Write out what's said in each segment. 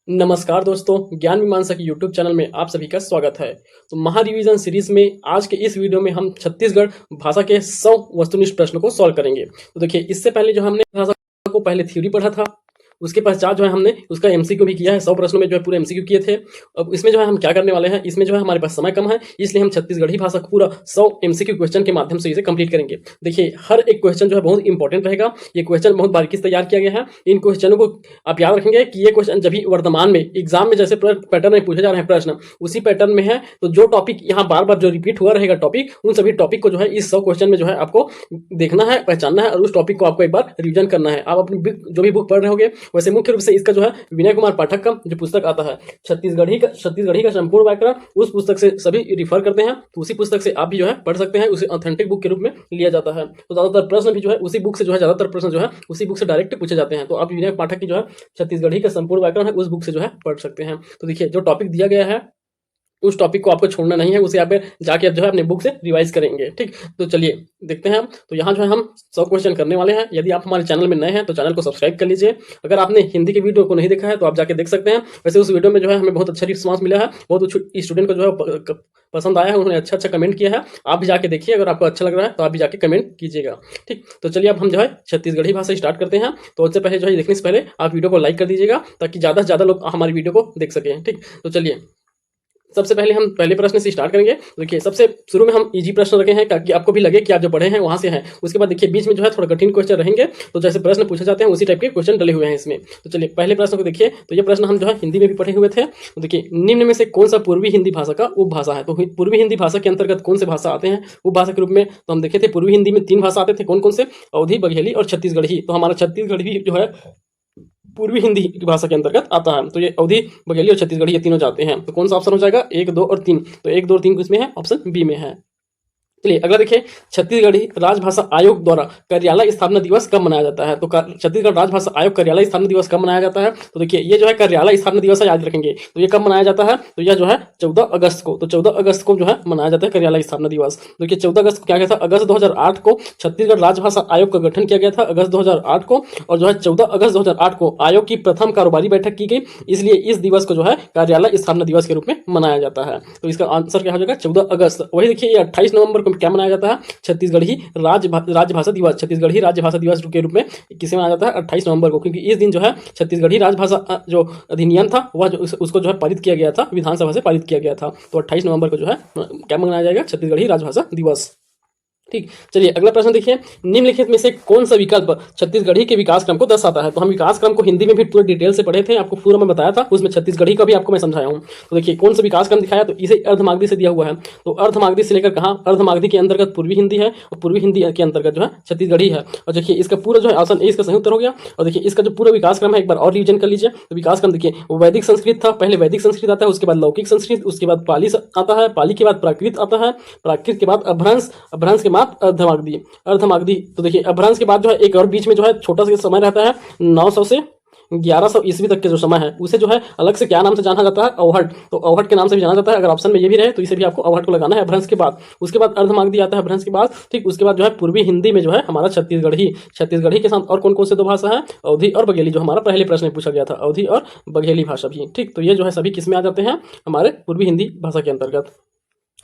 नमस्कार दोस्तों, ज्ञान मीमांसा के यूट्यूब चैनल में आप सभी का स्वागत है। तो महा रिवीजन सीरीज में आज के इस वीडियो में हम छत्तीसगढ़ भाषा के 100 वस्तुनिष्ठ प्रश्नों को सॉल्व करेंगे। तो देखिए, इससे पहले जो हमने भाषा को पहले थ्योरी पढ़ा था, उसके पश्चात जो है हमने उसका एमसीक्यू भी किया है। 100 प्रश्नों में जो है पूरे एमसीक्यू किए थे। अब इसमें जो है हम क्या करने वाले हैं, इसमें जो है हमारे पास समय कम है, इसलिए हम छत्तीसगढ़ी भाषा का पूरा 100 एमसीक्यू क्वेश्चन के माध्यम से इसे कंप्लीट करेंगे। देखिए, हर एक क्वेश्चन जो है बहुत इंपॉर्टेंट रहेगा। ये क्वेश्चन बहुत बारीकी से तैयार किया गया है। इन क्वेश्चनों को आप याद रखेंगे कि ये क्वेश्चन जब भी वर्तमान में एग्जाम में जैसे पैटर्न में पूछे जा रहे हैं प्रश्न, उसी पैटर्न में है। तो जो टॉपिक यहाँ बार बार जो रिपीट हुआ रहेगा टॉपिक, उन सभी टॉपिक को जो है इस 100 क्वेश्चन में जो है आपको देखना है, पहचानना है और उस टॉपिक को आपको एक बार रिवीजन करना है। आप अपनी जो भी बुक पढ़ रहे होंगे, वैसे मुख्य रूप से इसका जो है विनय कुमार पाठक का जो पुस्तक आता है छत्तीसगढ़ी का संपूर्ण व्याकरण, उस पुस्तक से सभी रिफर करते हैं। तो उसी पुस्तक से आप भी जो है पढ़ सकते हैं, उसे ऑथेंटिक बुक के रूप में लिया जाता है। तो ज्यादातर प्रश्न भी जो है उसी बुक से जो है ज्यादातर प्रश्न जो है उसी बुक से डायरेक्ट पूछे जाते हैं। तो आप विनय पाठक की जो है छत्तीसगढ़ी का संपूर्ण व्याकरण है, उस बुक से जो है पढ़ सकते हैं। तो देखिए, जो टॉपिक दिया गया है उस टॉपिक को आपको छोड़ना नहीं है, उसे आप जाके अब जो है अपने बुक से रिवाइज करेंगे। ठीक, तो चलिए देखते हैं। तो यहाँ जो है हम 100 क्वेश्चन करने वाले हैं। यदि आप हमारे चैनल में नए हैं तो चैनल को सब्सक्राइब कर लीजिए। अगर आपने हिंदी के वीडियो को नहीं देखा है तो आप जाके देख सकते हैं। वैसे उस वीडियो में जो है हमें बहुत अच्छा रिस्पॉन्स मिला है, बहुत स्टूडेंट को जो है पसंद आया है, उन्होंने अच्छा कमेंट किया है। आप भी जाके देखिए, अगर आपको अच्छा लग रहा है तो आप भी जाके कमेंट कीजिएगा। ठीक, तो चलिए अब हम जो है छत्तीसगढ़ी भाषा स्टार्ट करते हैं। तो उससे पहले जो है देखने से पहले आप वीडियो को लाइक कर दीजिएगा, ताकि ज़्यादा से ज़्यादा लोग हमारी वीडियो को देख सकें। ठीक, तो चलिए सबसे पहले हम पहले प्रश्न से स्टार्ट करेंगे। देखिए, सबसे शुरू में हम इजी प्रश्न रखे हैं ताकि आपको भी लगे कि आप जो पढ़े हैं वहां से हैं। उसके बाद देखिए बीच में जो है थोड़ा कठिन क्वेश्चन रहेंगे, तो जैसे प्रश्न पूछे जाते हैं उसी टाइप के क्वेश्चन डले हुए हैं इसमें। तो चलिए पहले प्रश्न को देखिए। तो ये प्रश्न हम जो है हिंदी में भी पढ़े हुए थे। तो देखिए, निम्न में से कौन सा पूर्वी हिंदी भाषा का उपभाषा है? तो पूर्वी हिंदी भाषा के अंतर्गत कौन से भाषा आते हैं उपभाषा के रूप में? तो हम देखे थे पूर्वी हिंदी में 3 भाषा आते थे। कौन कौन से? अवधी, बघेली और छत्तीसगढ़ी। तो हमारा छत्तीसगढ़ी जो है पूर्वी हिंदी भाषा के अंतर्गत आता है। तो ये अवधी, बघेली और छत्तीसगढ़ी ये तीनों जाते हैं। तो कौन सा ऑप्शन हो जाएगा? 1, 2 और 3। तो 1, 2 और 3 किसमें है? ऑप्शन बी में है। चलिए अगला देखिए, छत्तीसगढ़ी राजभाषा आयोग द्वारा कार्यालय स्थापना दिवस कब मनाया जाता है? तो छत्तीसगढ़ राजभाषा आयोग कार्यालय स्थापना दिवस कब मनाया जाता है? तो देखिए, ये जो है कार्यालय स्थापना दिवस है, याद रखेंगे। तो ये कब मनाया जाता है? तो यह जो है 14 अगस्त को। तो 14 अगस्त को जो है मनाया जाता है कार्यालय स्थापना दिवस। देखिए 14 अगस्त को क्या गया था? अगस्त 2008 को छत्तीसगढ़ राजभाषा आयोग का गठन किया गया था, अगस्त 2008 को। और जो है 14 अगस्त 2008 को आयोग की प्रथम कारोबारी बैठक की गई, इसलिए इस दिवस को जो है कार्यालय स्थापना दिवस के रूप में मनाया जाता है। तो इसका आंसर क्या हो जाएगा? 14 अगस्त। वही देखिए, 28 नवंबर को क्या मनाया जाता है? छत्तीसगढ़ी राजभाषा दिवस। छत्तीसगढ़ी राजभाषा दिवस के रूप में किसे मनाया जाता है? 28 नवंबर को, क्योंकि इस दिन जो है छत्तीसगढ़ी राजभाषा जो अधिनियम था वह उसको जो है पारित किया गया था, विधानसभा से पारित किया गया था। तो 28 नवंबर को जो है क्या मनाया जाएगा? छत्तीसगढ़ी राजभाषा दिवस। ठीक, चलिए अगला प्रश्न देखिए, निम्नलिखित में से कौन सा विकल्प छत्तीसगढ़ी के विकास क्रम को दर्शाता है? तो हम विकास क्रम को हिंदी में भी पूरे डिटेल से पढ़े थे, आपको पूरा मैं बताया था, उसमें छत्तीसगढ़ी का भी आपको मैं समझाया हूँ। तो देखिए कौन सा विकास क्रम दिखाया? तो इसे अर्धमागधी से दिया हुआ है। तो अर्धमागधी से लेकर कहाँ? अर्धमागधी के अंतर्गत पूर्वी हिंदी है और पूर्वी हिंदी के अंतर्गत जो है छत्तीसगढ़ी है। और देखिए इसका पूरा जो है ऑप्शन ए इसका सही उत्तर हो गया। और देखिए इसका जो पूरा विकास क्रम है एक बार और रिविजन कर लीजिए। तो विकास क्रम देखिए, वैदिक संस्कृत था, पहले वैदिक संस्कृत आता है, उसके बाद लौकिक संस्कृत, उसके बाद पाली आता है, पाली के बाद प्राकृत आता है, प्राकृत के बाद अभ्रंश, अभ्रंश के बाद अर्धमागधी, अर्धमागधी। तो देखिए अभ्रंश के बाद जो है एक और बीच में जो है छोटा सा समय रहता है, 900 से 1100 ईस्वी तक के जो समय है उसे जो है अलग से क्या नाम से जाना जाता है? अवहट। तो अवहट के नाम से भी जाना जाता है। अगर ऑप्शन में ये भी रहे तो इसे भी आपको अवहट को लगाना है अभ्रंश के बाद। उसके बाद अर्धमागधी आता है अभ्रंश के बाद। ठीक, उसके बाद जो है पूर्वी हिंदी में जो है हमारा छत्तीसगढ़ी के साथ और कौन कौन से 2 भाषा है? अवधी और बघेली, जो हमारा पहले प्रश्न में पूछा गया था, अवधी और बघेली भाषा भी। ठीक, तो ये जो है सभी किस में आ जाते हैं? हमारे पूर्वी हिंदी भाषा के अंतर्गत।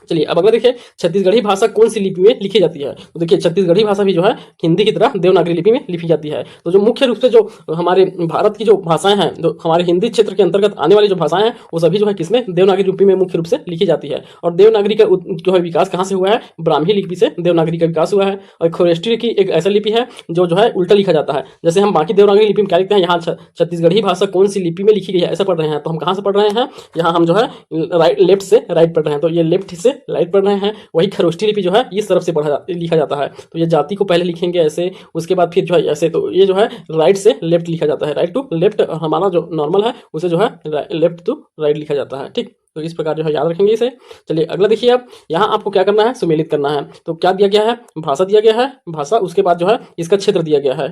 चलिए अब अगला देखिए, छत्तीसगढ़ी भाषा कौन सी लिपि में लिखी जाती है? तो देखिए छत्तीसगढ़ी भाषा भी जो है हिंदी की तरह देवनागरी लिपि में लिखी जाती है। तो जो मुख्य रूप से जो हमारे भारत की जो भाषाएं हैं, जो हमारे हिंदी क्षेत्र के अंतर्गत आने वाली जो भाषाएं हैं, वो सभी जो है किसमें? देवनागरी लिपि में मुख्य रूप से लिखी जाती है। और देवनागरी का जो है विकास कहाँ से हुआ है? ब्राह्मी लिपि से देवनागरी का विकास हुआ है। और खरोष्ठी की एक ऐसा लिपि है जो है उल्टा लिखा जाता है। जैसे हम बाकी देवनागरी लिपि में क्या लिखते हैं, यहाँ छत्तीसगढ़ी भाषा कौन सी लिपि में लिखी गई है ऐसा पढ़ रहे हैं। तो हम कहाँ से पढ़ रहे हैं? यहाँ हम जो है लेफ्ट से राइट पढ़ रहे हैं। तो ये लेफ्ट से राइट पढ़ रहे हैं। वही खरोष्ठी लिपि जो है इस तरफ से लिखा जाता है। तो ये जाति को पहले लिखेंगे ऐसे, उसके बाद फिर जो है ऐसे। तो ये जो है राइट से लेफ्ट लिखा जाता है, राइट टू लेफ्ट। हमारा जो नॉर्मल है उसे जो है लेफ्ट टू राइट लिखा जाता है। ठीक, तो इस प्रकार जो है याद रखेंगे इसे। चलिए अगला देखिए, अब यहाँ आपको क्या करना है? सुमेलित करना है। तो क्या दिया गया है? भाषा दिया गया है, भाषा। उसके बाद जो है इसका क्षेत्र दिया गया है।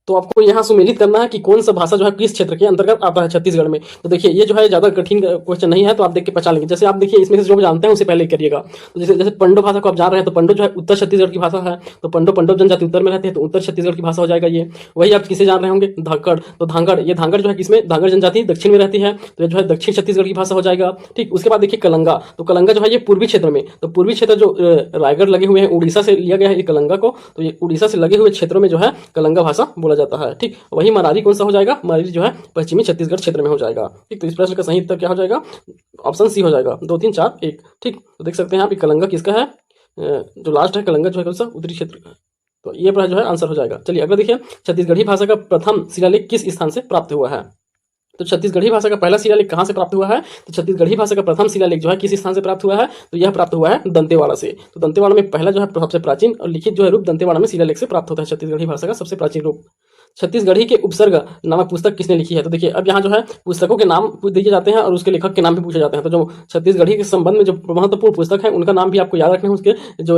तो आपको यहाँ सुमेलित करना है कि कौन सा भाषा जो है किस क्षेत्र के अंतर्गत आता है छत्तीसगढ़ में। तो देखिए ये जो है ज़्यादा कठिन क्वेश्चन नहीं है, तो आप देख के पहचान लेंगे। जैसे आप देखिए इसमें से जो जानते हैं उसे पहले करिएगा। तो जैसे जैसे पंडो भाषा को आप जान रहे हैं, तो पंडो जो है उत्तर छत्तीसगढ़ की भाषा है। तो पंडो जनजाति उत्तर में रहते हैं, तो उत्तर छत्तीसगढ़ की भाषा हो जाएगा ये। वही आप किसे जान रहे होंगे, धाकड़। तो धांगड़, ये धांगड़ जो है किसमें, धांगड़ जनजाति दक्षिण में रहती है, तो ये जो है दक्षिण छत्तीसगढ़ की भाषा हो जाएगा। ठीक, उसके बाद देखिए कलंगा। तो कलंगा जो है ये पूर्वी क्षेत्र में, तो पूर्वी क्षेत्र जो रायगढ़ लगे हुए हैं, उड़ीसा से लिया गया है ये कलंगा को, तो ये उड़ीसा से लगे हुए क्षेत्रों में जो है कलंगा भाषा बोला जाता है। ठीक, वही मराठी कौन सा हो जाएगा, मराठी जो है पश्चिमी छत्तीसगढ़ क्षेत्र में हो जाएगा। ठीक, तो इस प्रश्न का सही उत्तर क्या हो जाएगा, ऑप्शन सी हो जाएगा, 2 3 4 1। ठीक, तो देख सकते हैं आप कलंगा किसका है, जो लास्ट है कलंगा जो है कौन सा, उत्तरी क्षेत्र का। तो ये जो है आंसर हो जाएगा। चलिए अगला देखिए, छत्तीसगढ़ी भाषा का प्रथम शिलालेख किस स्थान से प्राप्त हुआ है। तो छत्तीसगढ़ी भाषा का पहला शिलालेख कहाँ से प्राप्त हुआ है, तो छत्तीसगढ़ी भाषा का प्रथम शिलालेख जो है किस स्थान से प्राप्त हुआ है, तो यह प्राप्त हुआ है दंतेवाड़ा से। तो दंतेवाड़ा में पहला जो है सबसे प्राचीन और लिखित जो है रूप दंतेवाड़ा में शिलालेख से प्राप्त होता है, छत्तीसगढ़ी भाषा का सबसे प्राचीन रूप। छत्तीसगढ़ी के उपसर्ग नामक पुस्तक किसने लिखी है। तो देखिए अब यहाँ जो है पुस्तकों के नाम दिए जाते हैं और उसके लेखक के नाम भी पूछे जाते हैं। तो जो छत्तीसगढ़ी के संबंध में जो महत्वपूर्ण पुस्तक है उनका नाम भी आपको याद रखना है, उसके जो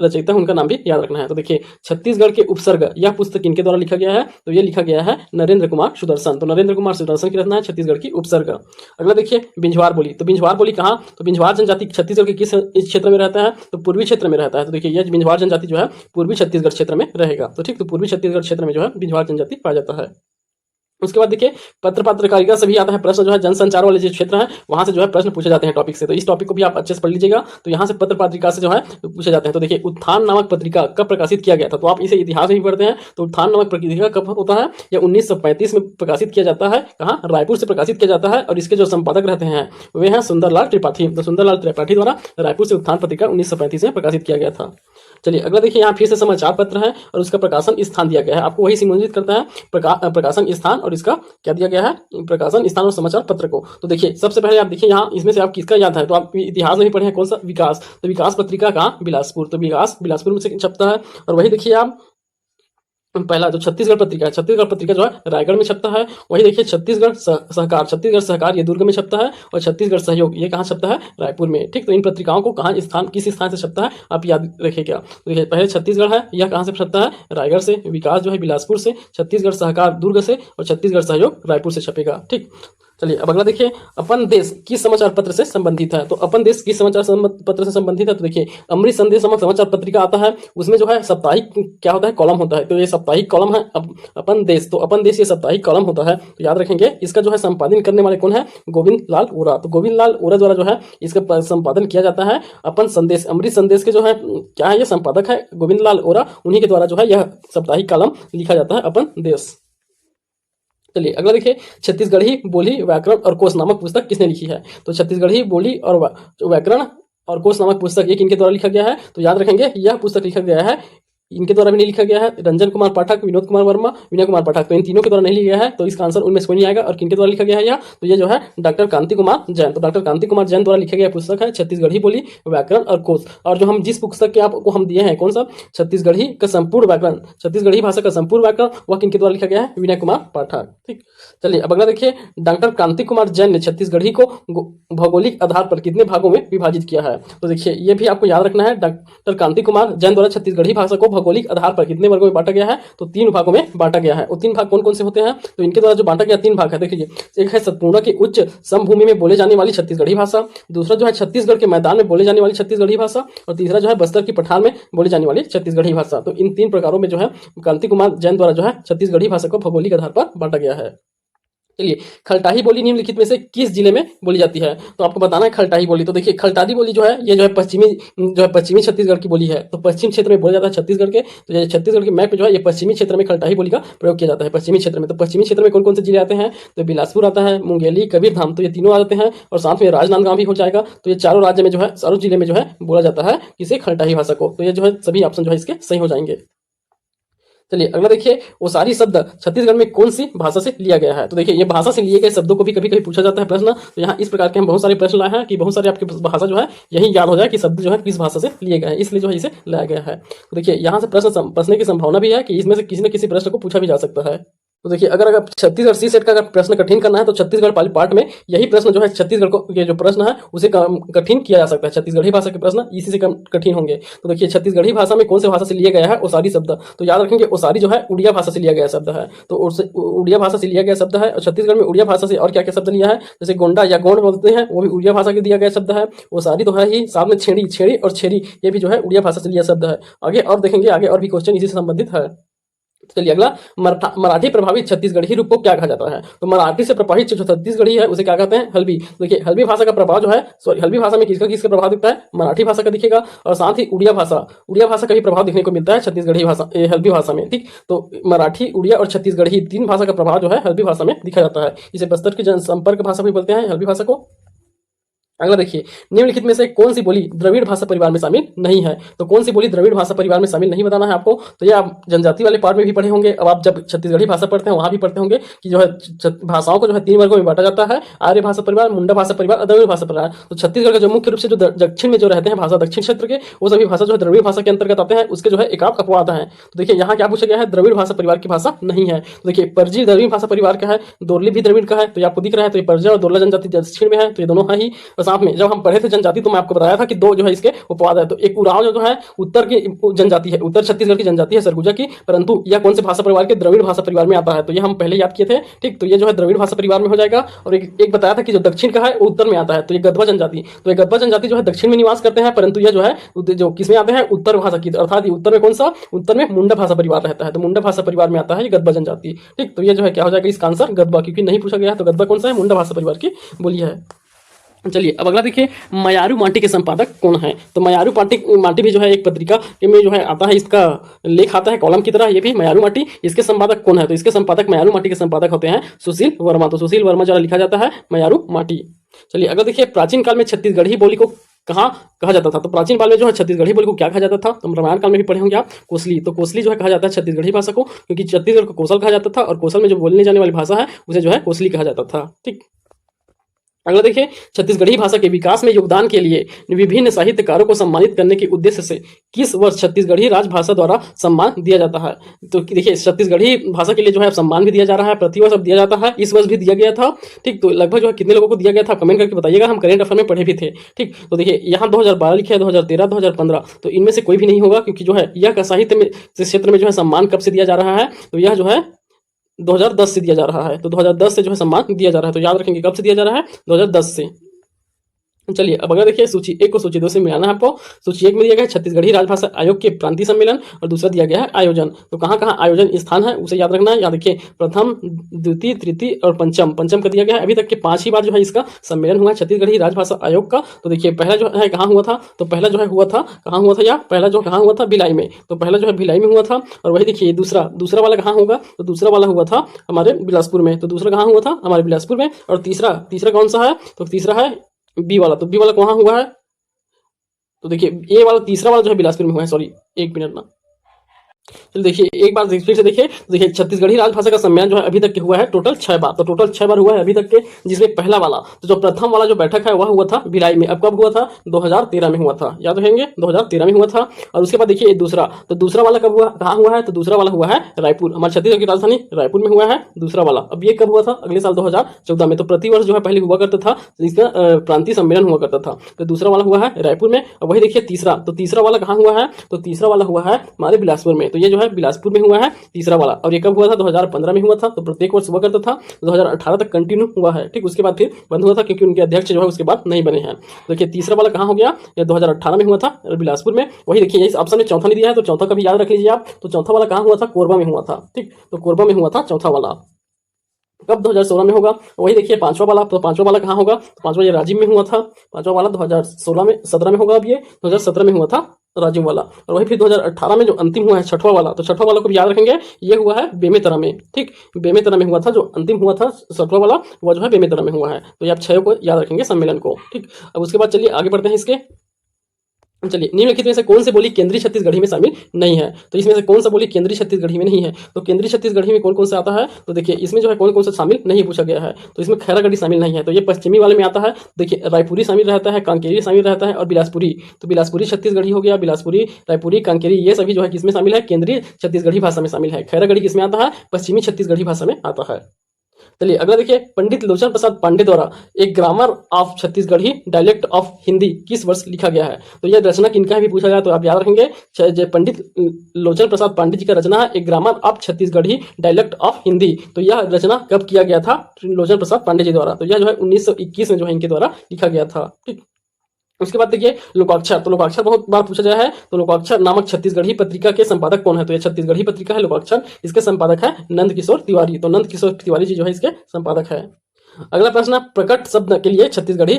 रचयिता है उनका नाम भी याद रखना है। तो देखिए छत्तीसगढ़ के उपसर्ग यह पुस्तक किनके द्वारा लिखा गया है, तो ये लिखा गया है नरेंद्र कुमार सुदर्शन। तो नरेंद्र कुमार सुदर्शन की रचना है छत्तीसगढ़ की उपसर्ग। अगला देखिए बिंझवार बोली। तो बिंझवार बोली कहाँ, तो बिंझवार जनजाति छत्तीसगढ़ के किस इस क्षेत्र में रहता है, तो पूर्वी क्षेत्र में रहता है। तो देखिए यह बिंझवार जनजाति जो है पूर्वी छत्तीसगढ़ क्षेत्र में रहेगा। तो ठीक, तो पूर्वी छत्तीसगढ़ क्षेत्र में जो है बिंझवार जनजाति पाया जाता है। उसके बाद देखिए पत्र पत्रकारिता से भी आता है प्रश्न, जो है जनसंचार वाले जो क्षेत्र है वहां से जो है प्रश्न पूछे जाते हैं टॉपिक से। तो इस टॉपिक को भी आप अच्छे से पढ़ लीजिएगा। तो यहाँ से पत्र पत्रिका से जो है पूछे जाते हैं। तो देखिए उत्थान नामक पत्रिका कब प्रकाशित किया गया था, तो आप इसे इतिहास में भी पढ़ते हैं। तो उत्थान नामक पत्रिका कब होता है, यह 1935 में प्रकाशित किया जाता है। कहाँ, रायपुर से प्रकाशित किया जाता है। और इसके जो संपादक रहते हैं वे हैं सुंदरलाल त्रिपाठी। तो सुंदरलाल त्रिपाठी द्वारा रायपुर से उत्थान पत्रिका 1935 में प्रकाशित किया गया था। चलिए अगला देखिए, यहाँ फिर से समाचार पत्र है और उसका प्रकाशन स्थान दिया गया है। आपको वही संबंधित करता है प्रकाशन स्थान और इसका क्या दिया गया है, प्रकाशन स्थान और समाचार पत्र को। तो देखिए सबसे पहले आप देखिए यहाँ इसमें से आप किसका याद है, तो आप इतिहास में पढ़े हैं कौन सा, विकास। तो विकास पत्रिका कहाँ, बिलासपुर। तो विकास बिलासपुर में से छपता है। और वही देखिए आप पहला जो छत्तीसगढ़ पत्रिका है, छत्तीसगढ़ पत्रिका जो है रायगढ़ में छपता है। वही देखिए छत्तीसगढ़ सहकार ये दुर्ग में छपता है। और छत्तीसगढ़ सहयोग ये कहाँ छपता है, रायपुर में। ठीक, तो इन पत्रिकाओं को कहाँ स्थान किस स्थान से छपता है आप याद रखिएगा। तो देखिए पहले छत्तीसगढ़ है, यह कहाँ से छपता है, रायगढ़ से। विकास जो है बिलासपुर से, छत्तीसगढ़ सहकार दुर्ग से और छत्तीसगढ़ सहयोग रायपुर से छपेगा। ठीक, चलिए अब अगला देखिए, अपन देश किस समाचार पत्र से संबंधित है। तो अपन देश किस समाचार पत्र से संबंधित है, तो देखिए अमृत संदेश नामक समाचार पत्रिका आता है। उसमें जो है साप्ताहिक क्या होता है, कॉलम होता है। तो ये साप्ताहिक कॉलम है अपन देश। तो अपन देश ये साप्ताहिक कॉलम होता है, तो याद रखेंगे। इसका जो है संपादन करने वाले कौन है, गोविंद लाल ओरा। तो गोविंद लाल ओरा द्वारा जो है इसका संपादन किया जाता है। अपन संदेश, अमृत संदेश के जो है क्या है, ये संपादक है गोविंद लाल ओरा। उन्हीं के द्वारा जो है यह साप्ताहिक कॉलम लिखा जाता है अपन देश। चलिए अगला देखिए, छत्तीसगढ़ी बोली व्याकरण और कोश नामक पुस्तक किसने लिखी है। तो छत्तीसगढ़ी बोली और व्याकरण और कोश नामक पुस्तक ये किनके द्वारा लिखा गया है, तो याद रखेंगे यह पुस्तक लिखा गया है, इनके द्वारा भी नहीं लिखा गया है, रंजन कुमार पाठक, विनोद कुमार वर्मा, विनय कुमार पाठक। तो इन तीनों के द्वारा नहीं लिखा गया है। तो इसका आंसर उनमें से कोई नहीं आएगा। और किनके द्वारा लिखा गया है यह, तो ये जो है डॉक्टर कांति कुमार जैन। तो डॉक्टर कांति कुमार जैन द्वारा लिखा गया पुस्तक है छत्तीसगढ़ी बोली व्याकरण और कोश। और जो हम जिस पुस्तक के आपको हम दिए हैं कौन सा, छत्तीसगढ़ी का संपूर्ण व्याकरण, छत्तीसगढ़ी भाषा का संपूर्ण व्याकरण, वह किनके द्वारा लिखा गया है, विनय कुमार पाठक। ठीक, चलिए अब अगला देखिए, डॉक्टर कांति कुमार जैन ने छत्तीसगढ़ी को भौगोलिक आधार पर कितने भागों में विभाजित किया है। तो देखिए ये भी आपको याद रखना है, डॉक्टर कांति कुमार जैन द्वारा छत्तीसगढ़ी भाषा को भौगोलिक आधार पर कितने वर्गों में बांटा गया है, तो 3 भागों में बांटा गया है। और 3 भाग कौन कौन से होते हैं, तो इनके द्वारा जो बांटा गया 3 भाग है, देखिए एक है सतपूर्णा की उच्च समभूमि में बोले जाने वाली छत्तीसगढ़ी भाषा, दूसरा जो है छत्तीसगढ़ के मैदान में बोले जाने वाली छत्तीसगढ़ी भाषा, और तीसरा जो है बस्तर की पठार में बोले जाने वाली छत्तीसगढ़ी भाषा। तो इन 3 प्रकारों में जो है कांति कुमार जैन द्वारा जो है छत्तीसगढ़ी भाषा को भौगोलिक आधार पर बांटा गया है। चलिए खलटाही बोली निम्नलिखित में से किस जिले में बोली जाती है, तो आपको बताना है खलटाही बोली। तो देखिए खलटाही बोली जो है ये जो है पश्चिमी छत्तीसगढ़ की बोली है। तो पश्चिम क्षेत्र में बोला जाता है छत्तीसगढ़ के। तो ये छत्तीसगढ़ के मैप पे जो है ये पश्चिमी क्षेत्र में खलटाही बोली का प्रयोग किया जाता है, पश्चिमी क्षेत्र में। तो पश्चिमी क्षेत्र में कौन कौन से जिले आते हैं, तो बिलासपुर आता है, मुंगेली, कबीरधाम, तो ये तीनों आ जाते हैं। और साथ में राजनांदगांव भी हो जाएगा। तो ये चारों राज्य में जो है, चारों जिले में जो है बोला जाता है किसे, खलटाही भाषा को। तो ये जो है सभी ऑप्शन जो है इसके सही हो जाएंगे। चलिए अगला देखिए, ओसारी शब्द छत्तीसगढ़ में कौन सी भाषा से लिया गया है। तो देखिए ये भाषा से लिए गए शब्दों को भी कभी कभी पूछा जाता है प्रश्न। तो यहाँ इस प्रकार के हम बहुत सारे प्रश्न लाए हैं कि बहुत सारे आपके भाषा जो है यही याद हो जाए कि शब्द जो है किस भाषा से लिए गए हैं, इसलिए जो है इसे लाया गया है। तो देखिए यहाँ से प्रश्न की संभावना भी है कि इसमें से किसी न किसी प्रश्न को पूछा भी जा सकता है। तो देखिए अगर छत्तीसगढ़ सी सेट का अगर प्रश्न कठिन करना है तो छत्तीसगढ़ वाले पार्ट में यही प्रश्न जो है छत्तीसगढ़ को के जो प्रश्न है उसे कठिन किया जा सकता है। छत्तीसगढ़ी भाषा के प्रश्न इसी से कठिन होंगे। तो देखिए छत्तीसगढ़ी भाषा में कौन से भाषा से लिया गया है ओसारी शब्द, तो याद रखेंगे ओसारी जो है उड़िया भाषा से लिया गया शब्द है। तो उड़िया भाषा से लिया गया शब्द है। और छत्तीसगढ़ में उड़िया भाषा से और क्या क्या शब्द लिया है, जैसे गोंडा या गोंड बोलते हैं वो भी उड़िया भाषा के दिया गया शब्द है। ओसारी तो है ही, साथ में छेड़ी छेड़ी और छेरी ये भी जो है उड़िया भाषा से लिया शब्द है। आगे और देखेंगे, आगे और भी क्वेश्चन इसी से संबंधित है। चलिए अगला, मराठी प्रभावित छत्तीसगढ़ी रूप को क्या कहा जाता है, तो मराठी से प्रभावित जो छत्तीसगढ़ी है उसे क्या कहते हैं, हल्बी। देखिए हल्बी भाषा का प्रभाव जो है, सॉरी हल्बी भाषा में किसका किसका प्रभाव दिखता है, मराठी भाषा का दिखेगा। और साथ ही उड़िया भाषा का भी प्रभाव दिखने को मिलता है छत्तीसगढ़ी भाषा हल्बी भाषा में। ठीक, तो मराठी, उड़िया और छत्तीसगढ़ी तीन भाषा का प्रभाव जो है हल्बी भाषा में दिखा जाता है। इसे बस्तर की जनसंपर्क भाषा भी बोलते हैं हल्बी भाषा को। अगला देखिए, निम्नलिखित में से कौन सी बोली द्रविड़ भाषा परिवार में शामिल नहीं है, तो कौन सी बोली द्रविड़ भाषा परिवार में शामिल नहीं बताना है आपको। तो ये आप जनजाति वाले पार्ट में भी पढ़े होंगे। अब आप जब छत्तीसगढ़ी भाषा पढ़ते हैं वहां भी पढ़ते होंगे कि जो है भाषाओं को जो है तीन वर्गों में बांटा जाता है, आर्य भाषा परिवार, मुंडा भाषा परिवार और द्रविड़ भाषा परिवार। तो छत्तीसगढ़ का जो मुख्य रूप से जो दक्षिण में जो रहते हैं भाषा, दक्षिण क्षेत्र के, वो सभी भाषा जो है द्रविड़ भाषा के अंतर्गत आते हैं। उसके जो है एक अपवाद है। तो देखिए यहाँ क्या पूछा गया है, द्रविड़ भाषा परिवार की भाषा नहीं है। तो देखिए परजी द्रविड़ भाषा परिवार का है, दोरली भी द्रविड़ का है। तो ये आपको दिख रहा है, तो ये परजा और दोरला जनजाति दक्षिण में है, तो ये दोनों है ही। और साथ में जब हम पढ़े जनजाति तो मैं आपको बताया था कि दो जो है इसके उपवाद है। तो एक उराव जो है उत्तर की जनजाति है, उत्तर छत्तीसगढ़ की जनजाति है सरगुजा की, परंतु यह कौन से भाषा परिवार के, द्रविड़ भाषा परिवार में आता है। तो ये हम पहले याद किए थे। ठीक, तो ये जो है द्रविड़ भाषा परिवार में हो जाएगा। और एक बताया था कि जो दक्षिण का है वो उत्तर में आता है, तो ये गद्वा जनजाति। तो ये गद्वा जनजाति जो है दक्षिण में निवास करते हैं, परंतु यह जो है जो किसमें आते हैं, उत्तर भाषा की, अर्थात उत्तर में कौन सा, उत्तर में मुंडा भाषा परिवार रहता है। तो मुंडा भाषा परिवार में आता है ये गद्वा जनजाति। ठीक, तो ये जो है क्या हो जाएगा इसका आंसर गद्वा, क्योंकि नहीं पूछा गया है। तो गद्वा कौन सा है, मुंडा भाषा परिवार की बोली है। चलिए अब अगला देखिए, मयारू माटी के संपादक कौन है। तो मयारू माटी भी जो है एक पत्रिका में जो है आता है, इसका लेख आता है कॉलम की तरह, ये भी मयारू माटी। इसके संपादक कौन है, तो इसके संपादक मयारू माटी के संपादक होते हैं सुशील वर्मा। तो सुशील वर्मा द्वारा लिखा जाता है मयारू माटी। चलिए अगर देखिए, प्राचीन काल में छत्तीसगढ़ी बोली को कहाँ कहा जाता था, तो प्राचीन काल में जो है छत्तीसगढ़ी बोली को क्या कहा जाता था, तो रामायण काल में भी पढ़े होंगे आप, कोसली। तो कोसली जो है कहा जाता है छत्तीसगढ़ी भाषा को, क्योंकि छत्तीसगढ़ को कोसल कहा जाता था और कोसल में जो बोलने जाने वाली भाषा है उसे जो है कोसली कहा जाता था। ठीक, अगला देखिए, छत्तीसगढ़ी भाषा के विकास में योगदान के लिए विभिन्न साहित्यकारों को सम्मानित करने के उद्देश्य से किस वर्ष छत्तीसगढ़ी राजभाषा द्वारा सम्मान दिया जाता है। तो देखिए छत्तीसगढ़ी भाषा के लिए जो है सम्मान भी दिया जा रहा है, प्रतिवर्ष अब दिया जाता है, इस वर्ष भी दिया गया था। ठीक, तो लगभग जो है कितने लोगों को दिया गया था कमेंट करके बताइएगा, हम करेंट अफेयर में पढ़े भी थे। ठीक, तो देखिए यहाँ 2012 लिखे है, 2013, 2015, तो इनमें से कोई भी नहीं होगा, क्योंकि जो है यह साहित्य में क्षेत्र में जो है सम्मान कब से दिया जा रहा है, तो यह जो है 2010 से दिया जा रहा है। तो 2010 से जो है सम्मान दिया जा रहा है। तो याद रखेंगे कब से दिया जा रहा है, 2010 से। चलिए अब अगर देखिए सूची 1 को सूची 2 से मिलाना है आपको। सूची 1 में दिया गया है छत्तीसगढ़ी राजभाषा आयोग के प्रांतीय सम्मेलन, और दूसरा दिया गया है आयोजन। तो कहाँ कहाँ आयोजन स्थान है उसे याद रखना है। याद रखिए प्रथम, द्वितीय, तृतीय और पंचम का दिया गया है। अभी तक के 5 ही बार जो है इसका सम्मेलन हुआ है छत्तीसगढ़ी राजभाषा आयोग का। तो देखिए पहला जो है कहाँ हुआ था, तो पहला जो है हुआ था कहाँ हुआ था, या पहला जो कहाँ हुआ था, भिलाई में। तो पहला जो है भिलाई में हुआ था। और वही देखिए दूसरा वाला कहाँ होगा, तो दूसरा वाला हुआ था हमारे बिलासपुर में। तो दूसरा कहाँ हुआ था, हमारे बिलासपुर में। और तीसरा कौन सा है, तो तीसरा है बी वाला। तो बी वाला कहाँ हुआ है, तो देखिए ए वाला तीसरा वाला जो है बिलासपुर में हुआ है। सॉरी, एक मिनट ना, चलिए देखिए एक बार फिर से देखिए छत्तीसगढ़ी राजभाषा का सम्मेलन जो है अभी तक के हुआ है टोटल 6 बार। तो टोटल 6 बार हुआ है अभी तक के, जिसमें पहला वाला तो जो प्रथम वाला जो बैठक है वह हुआ था भिलाई में। अब कब हुआ था, 2013 में हुआ था, याद रखेंगे 2013 में हुआ था। और उसके बाद देखिए दूसरा, तो दूसरा वाला कब हुआ, कहाँ हुआ है, तो दूसरा वाला हुआ है रायपुर, हमारे छत्तीसगढ़ की राजधानी रायपुर में हुआ है दूसरा वाला। अब ये कब हुआ था, अगले साल 2014 में। तो प्रतिवर्ष जो है पहले हुआ करता था इसका प्रांतीय सम्मेलन हुआ करता था। तो दूसरा वाला हुआ है रायपुर में। और वही देखिए तीसरा, तो तीसरा वाला कहाँ हुआ है, तो तीसरा वाला हुआ है हमारे बिलासपुर में। तो ये जो है बिलासपुर में हुआ है तीसरा वाला। और ये कब हुआ था, 2015 में हुआ था। तो प्रत्येक वर्ष हुआ करता था, 2018 तक कंटिन्यू हुआ है। ठीक, उसके बाद फिर बंद हुआ था क्योंकि उनके अध्यक्ष जो है उसके बाद नहीं बने हैं। देखिए तीसरा वाला कहाँ हो गया, ये 2018 में हुआ था बिलासपुर में। वही देखिए इस ऑप्शन में चौथा नहीं दिया है, तो चौथा का भी याद रख लीजिए आप। तो चौथा वाला कहाँ हुआ था, कोरबा में हुआ था। ठीक, तो कोरबा में हुआ था चौथा वाला। कब, 2016 में होगा। वही देखिए पांचवा वाला, तो पांचवा वाला कहाँ होगा, तो पांचवा ये राजिम में हुआ था। पांचवा वाला 2017 में होगा। अब ये 2017 में हुआ था राजिम वाला। और वही फिर 2018 में जो अंतिम हुआ है छठवां वाला, तो छठवां वाला को भी याद रखेंगे, ये हुआ है बेमेतरा में। ठीक, बेमेतरा में हुआ था, जो अंतिम हुआ था छठवां वाला वह जो है बेमेतरा में हुआ है। तो ये आप 6 को याद रखेंगे सम्मेलन को। ठीक, अब उसके बाद चलिए आगे बढ़ते हैं इसके। चलिए, निम्नलिखित में से कौन सी बोली केंद्रीय छत्तीसगढ़ी में शामिल नहीं है? तो इसमें से कौन सा बोली केंद्रीय छत्तीसगढ़ी में नहीं है? तो केंद्रीय छत्तीसगढ़ी में कौन कौन सा आता है? तो देखिए इसमें जो है कौन कौन सा शामिल नहीं पूछा गया है। तो इसमें खैरागढ़ी शामिल नहीं है, तो ये पश्चिमी वाले में आता है। देखिए रायपुरी शामिल रहता है, कांकेरी शामिल रहता है और बिलासपुरी। तो बिलासपुरी छत्तीसगढ़ी हो गया, बिलासपुरी, रायपुरी, कांकेरी, ये सभी जो है किसमें शामिल है? केंद्रीय छत्तीसगढ़ी भाषा में शामिल है। खैरागढ़ी किसमें आता है? पश्चिमी छत्तीसगढ़ी भाषा में आता है। चलिए अगला देखिए, पंडित लोचन प्रसाद पांडे द्वारा एक grammar of Chhattisgarhi dialect of Hindi किस वर्ष लिखा गया है? तो यह रचना किनका भी पूछा गया तो आप याद रखेंगे, पंडित लोचन प्रसाद पांडे जी का रचना है एक grammar of Chhattisgarhi dialect of Hindi. तो यह रचना कब किया गया था? लोचन प्रसाद पांडे जी द्वारा। तो यह जो है 1921 में जो है इनके द्वारा लिखा गया था। ठीक, उसके बाद देखिए लोकाक्षर। तो लोकाक्षर बहुत बार पूछा गया है। तो लोकाक्षर नामक छत्तीसगढ़ी पत्रिका के संपादक कौन है? तो ये छत्तीसगढ़ी पत्रिका है लोकाक्षर, इसके संपादक है नंद किशोर तिवारी। तो नंद किशोर तिवारी जी जो है इसके संपादक है। अगला प्रश्न है, प्रकट शब्द के लिए छत्तीसगढ़ी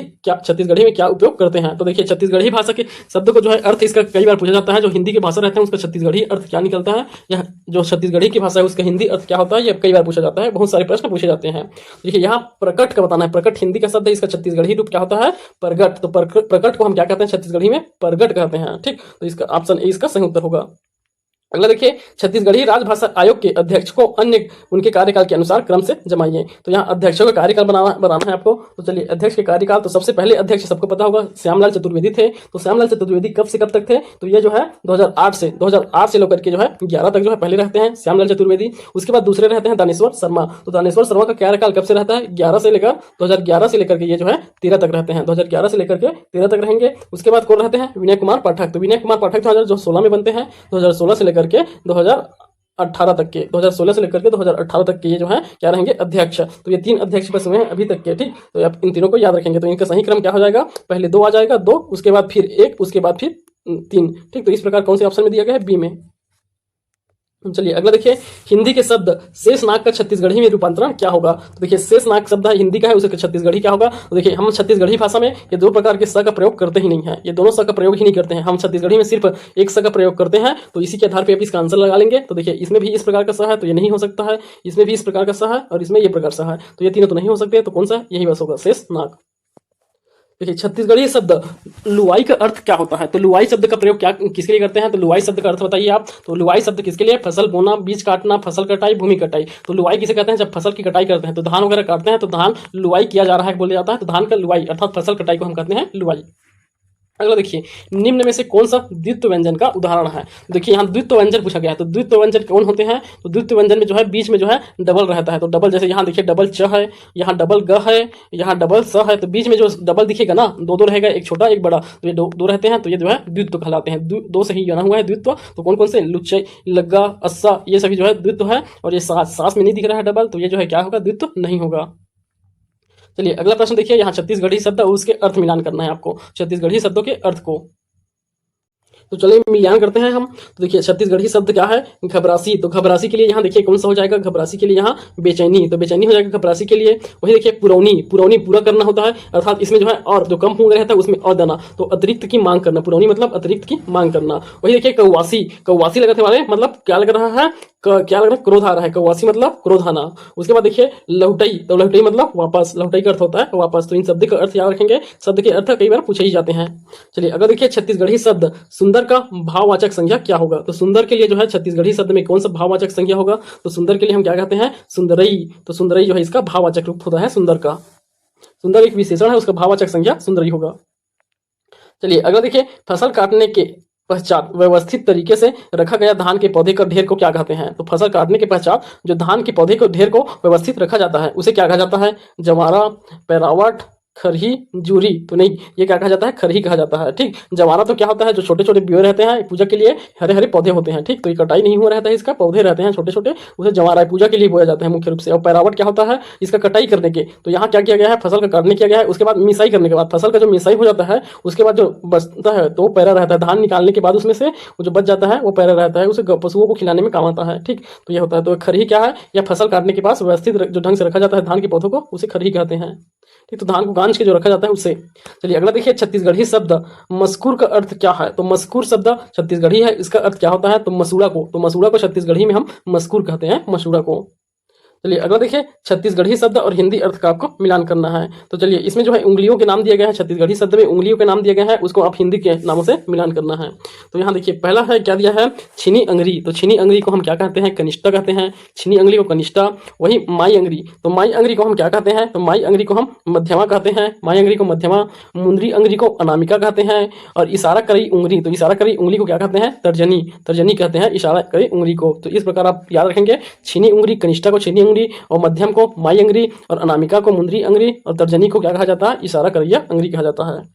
में क्या उपयोग करते हैं? तो देखिए छत्तीसगढ़ी भाषा के शब्द को जो है अर्थ इसका कई बार पूछा जाता है। जो हिंदी की भाषा रहता है उसका छत्तीसगढ़ी अर्थ क्या निकलता है, या जो छत्तीसगढ़ी की भाषा है उसका हिंदी अर्थ क्या होता है, ये कई बार पूछा जाता है। बहुत सारे प्रश्न पूछे जाते हैं। देखिए यहाँ प्रकट का बताना है। प्रकट हिंदी का शब्द है, इसका छत्तीसगढ़ी रूप क्या होता है? प्रगट। तो प्रकट को हम क्या कहते हैं छत्तीसगढ़ी में? प्रगट कहते हैं। ठीक, तो इसका ऑप्शन ए इसका सही उत्तर होगा। अगला देखिए, छत्तीसगढ़ी राजभाषा आयोग के अध्यक्ष को अन्य उनके कार्यकाल के अनुसार क्रम से जमाइए। तो यहाँ अध्यक्षों का कार्यकाल बनाना है आपको। तो चलिए अध्यक्ष के कार्यकाल, तो सबसे पहले अध्यक्ष सबको पता होगा श्यामलाल चतुर्वेदी थे। तो श्यामलाल चतुर्वेदी कब से कब तक थे? तो ये जो है 2008 से लेकर के जो है 11 तक जो है पहले रहते हैं श्यामलाल चतुर्वेदी। उसके बाद दूसरे रहते हैं दानेश्वर शर्मा। तो दानेश्वर शर्मा का कार्यकाल कब से रहता है? 2011 से लेकर के ये जो है 13 तक रहते हैं। 2011 से लेकर के 13 तक रहेंगे। उसके बाद कौन रहते हैं? विनय कुमार पाठक। तो विनय कुमार पाठक 2016 में बनते हैं। 2016 से लेकर के 2018 तक के 2016 से लेकर के 2018 तक के ये जो है क्या रहेंगे? अध्यक्ष। तो ये 3 अध्यक्ष बस हुए हैं अभी तक के। ठीक, तो आप इन तीनों को याद रखेंगे। तो इनका सही क्रम क्या हो जाएगा? पहले 2 आ जाएगा, 2, उसके बाद फिर 1, उसके बाद फिर 3। ठीक, तो इस प्रकार कौन से ऑप्शन में दिया गया है? बी में। चलिए अगला देखिए, हिंदी के शब्द शेषनाग का छत्तीसगढ़ी में रूपांतरण क्या होगा? तो देखिए शेषनाग शब्द है हिंदी का है, उसे छत्तीसगढ़ी क्या होगा? तो देखिए हम छत्तीसगढ़ी भाषा में ये 2 प्रकार के स का प्रयोग करते ही नहीं है। ये दोनों स का प्रयोग ही नहीं करते हैं। हम छत्तीसगढ़ी में सिर्फ एक स का प्रयोग करते हैं। तो इसी के आधार पर आप इसका आंसर लगा लेंगे। तो देखिए इसमें भी इस प्रकार का स है, तो ये नहीं हो सकता है। इसमें भी इस प्रकार का स है और इसमें ये प्रकार स है। तो ये तीनों तो नहीं हो सकते। तो कौन सा? यही बस होगा शेषनाग। देखिए छत्तीसगढ़ी शब्द लुवाई का अर्थ क्या होता है? तो लुवाई शब्द का प्रयोग क्या किसके लिए करते हैं? तो लुवाई शब्द का अर्थ बताइए आप। तो लुवाई शब्द किसके लिए? फसल बोना, बीज काटना, फसल कटाई, भूमि कटाई। तो लुवाई किसे कहते हैं? जब फसल की कटाई करते हैं, तो धान वगैरह काटते हैं तो धान लुवाई किया जा रहा है बोला जाता है। तो धान का लुवाई अर्थात फसल कटाई को हम कहते हैं लुवाई। अगला देखिए, निम्न में से कौन सा द्वित्व व्यंजन का उदाहरण है? देखिए यहाँ द्वित्व व्यंजन पूछा गया है। तो द्वित्व व्यंजन कौन होते हैं? तो द्वित्व व्यंजन में जो है बीच में जो है डबल रहता है। तो डबल, जैसे यहाँ देखिए डबल च है, यहाँ डबल ग है, यहाँ डबल स है। तो बीच में जो डबल दिखेगा ना, 2 रहेगा, एक छोटा एक बड़ा। तो ये 2 रहते हैं। तो ये जो है द्वित्व कहलाते हैं। 2 से ही बना हुआ है द्वित्व। तो कौन कौन से? लुच्चे, लग्गा, अस्सा, ये सभी जो है द्वित्व है। और ये सास में नहीं दिख रहा है डबल, तो ये जो है क्या होगा? द्वित्व नहीं होगा। चलिए अगला प्रश्न देखिए, यहाँ छत्तीसगढ़ी शब्द और उसके अर्थ मिलान करना है आपको, छत्तीसगढ़ी शब्दों के अर्थ को। तो चलिए मिलान करते हैं हम। तो देखिए छत्तीसगढ़ी शब्द क्या है? घबरासी। तो घबरासी के लिए यहाँ देखिए कौन सा हो जाएगा? घबरासी के लिए यहाँ बेचैनी। तो बेचैनी हो जाएगा घबरासी के लिए। वही देखिए पुरौनी, पुरौनी पूरा करना होता है, अर्थात इसमें जो है और जो कम हो रहता है उसमें और देना। तो अतिरिक्त की मांग करना, पुरौनी मतलब अतिरिक्त की मांग करना। वही देखिए कौवासी, कौवासी लगाते वाले मतलब क्या लग रहा है? क्या लग रहा है? क्रोध आ रहा है। कौवासी मतलब क्रोध आना। उसके बाद देखिए लहुटई। तो लहुटई मतलब वापस, लहुटई का अर्थ होता है वापस। तो इन शब्द का अर्थ याद रखेंगे। शब्द के अर्थ कई बार पूछे ही जाते हैं। चलिए अगर देखिए छत्तीसगढ़ी शब्द सुंदर का भाववाचक संज्ञा क्या होगा? तो सुंदर के लिए जो है छत्तीसगढ़ी शब्द में कौन सा भाववाचक संज्ञा होगा? तो सुंदर के लिए हम क्या कहते हैं? सुंदरई। तो सुंदरई जो है इसका भाववाचक रूप होता है सुंदर का। सुंदर एक विशेषण है, उसका भाववाचक संज्ञा सुंदरई होगा। चलिए अगला देखिए, फसल काटने के पश्चात व्यवस्थित तरीके से रखा गया धान के पौधे का ढेर को क्या कहते हैं? तो फसल काटने के पश्चात जो धान के पौधे को ढेर को व्यवस्थित रखा जाता है उसे क्या कहा जाता है? जवारा, पैरावट, खरही, जूरी। तो नहीं, ये क्या कहा जाता है? खरही कहा जाता है। ठीक, जवारा तो क्या होता है? जो छोटे छोटे बियो रहते हैं पूजा के लिए, हरे हरे पौधे होते हैं। ठीक, तो ये कटाई नहीं हुआ रहता है, इसका पौधे रहते हैं छोटे छोटे, उसे जवारा पूजा के लिए बोया जाता है मुख्य रूप से। और पैरावट क्या होता है? इसका कटाई करने के। तो यहाँ क्या किया गया है? फसल का काटने किया गया है, उसके बाद मिसाई करने के बाद फसल का जो मिसाई हो जाता है उसके बाद जो बचता है तो वो पैरा रहता है। धान निकालने के बाद उसमें से वो जो बच जाता है वो पैरा रहता है, उसे पशुओं को खिलाने में काम आता है। ठीक, तो ये होता है। तो खरही क्या है? या फसल काटने के पास व्यवस्थित जो ढंग से रखा जाता है धान के पौधों को, उसे खरही कहते हैं। ठीक, तो धान को गांज के जो रखा जाता है उसे। चलिए अगला देखिए, छत्तीसगढ़ी शब्द मस्कूर का अर्थ क्या है? तो मस्कूर शब्द छत्तीसगढ़ी है, इसका अर्थ क्या होता है? तो मसूड़ा को। तो मसूड़ा को छत्तीसगढ़ी में हम मस्कूर कहते हैं, मसूड़ा को। चलिए अगला देखिए, छत्तीसगढ़ी शब्द और हिंदी अर्थ का आपको मिलान करना है। तो चलिए इसमें जो है उंगलियों के नाम दिए गए हैं, छत्तीसगढ़ी शब्द में उंगलियों के नाम दिए गए हैं, उसको आप हिंदी के नामों से मिलान करना है। तो यहाँ देखिए पहला है क्या दिया है, छीनी अंगरी। तो छीनी अंगरी को हम क्या कहते हैं, कनिष्ठा कहते हैं। छीनी अंगली को कनिष्ठा। वही माई अंगरी, तो माई अंगरी को हम क्या कहते हैं, तो माई अंगरी को हम मध्यमा कहते हैं। माई अंगरी को मध्यमा। मुंदरी अंगरी को अनामिका कहते हैं। और इशारा करी उंगली, तो इशारा करी उंगली को क्या कहते हैं, तर्जनी। तर्जनी कहते हैं इशारा करी उंगली को। तो इस प्रकार आप याद रखेंगे, छीनी उंगली, कनिष्ठा को छीनी उंगली, और मध्यम को माई अंगरी, और अनामिका को मुंदरी अंगरी, और तर्जनी को क्या कहा जाता है, इशारा करिया अंगरी कहा जाता है।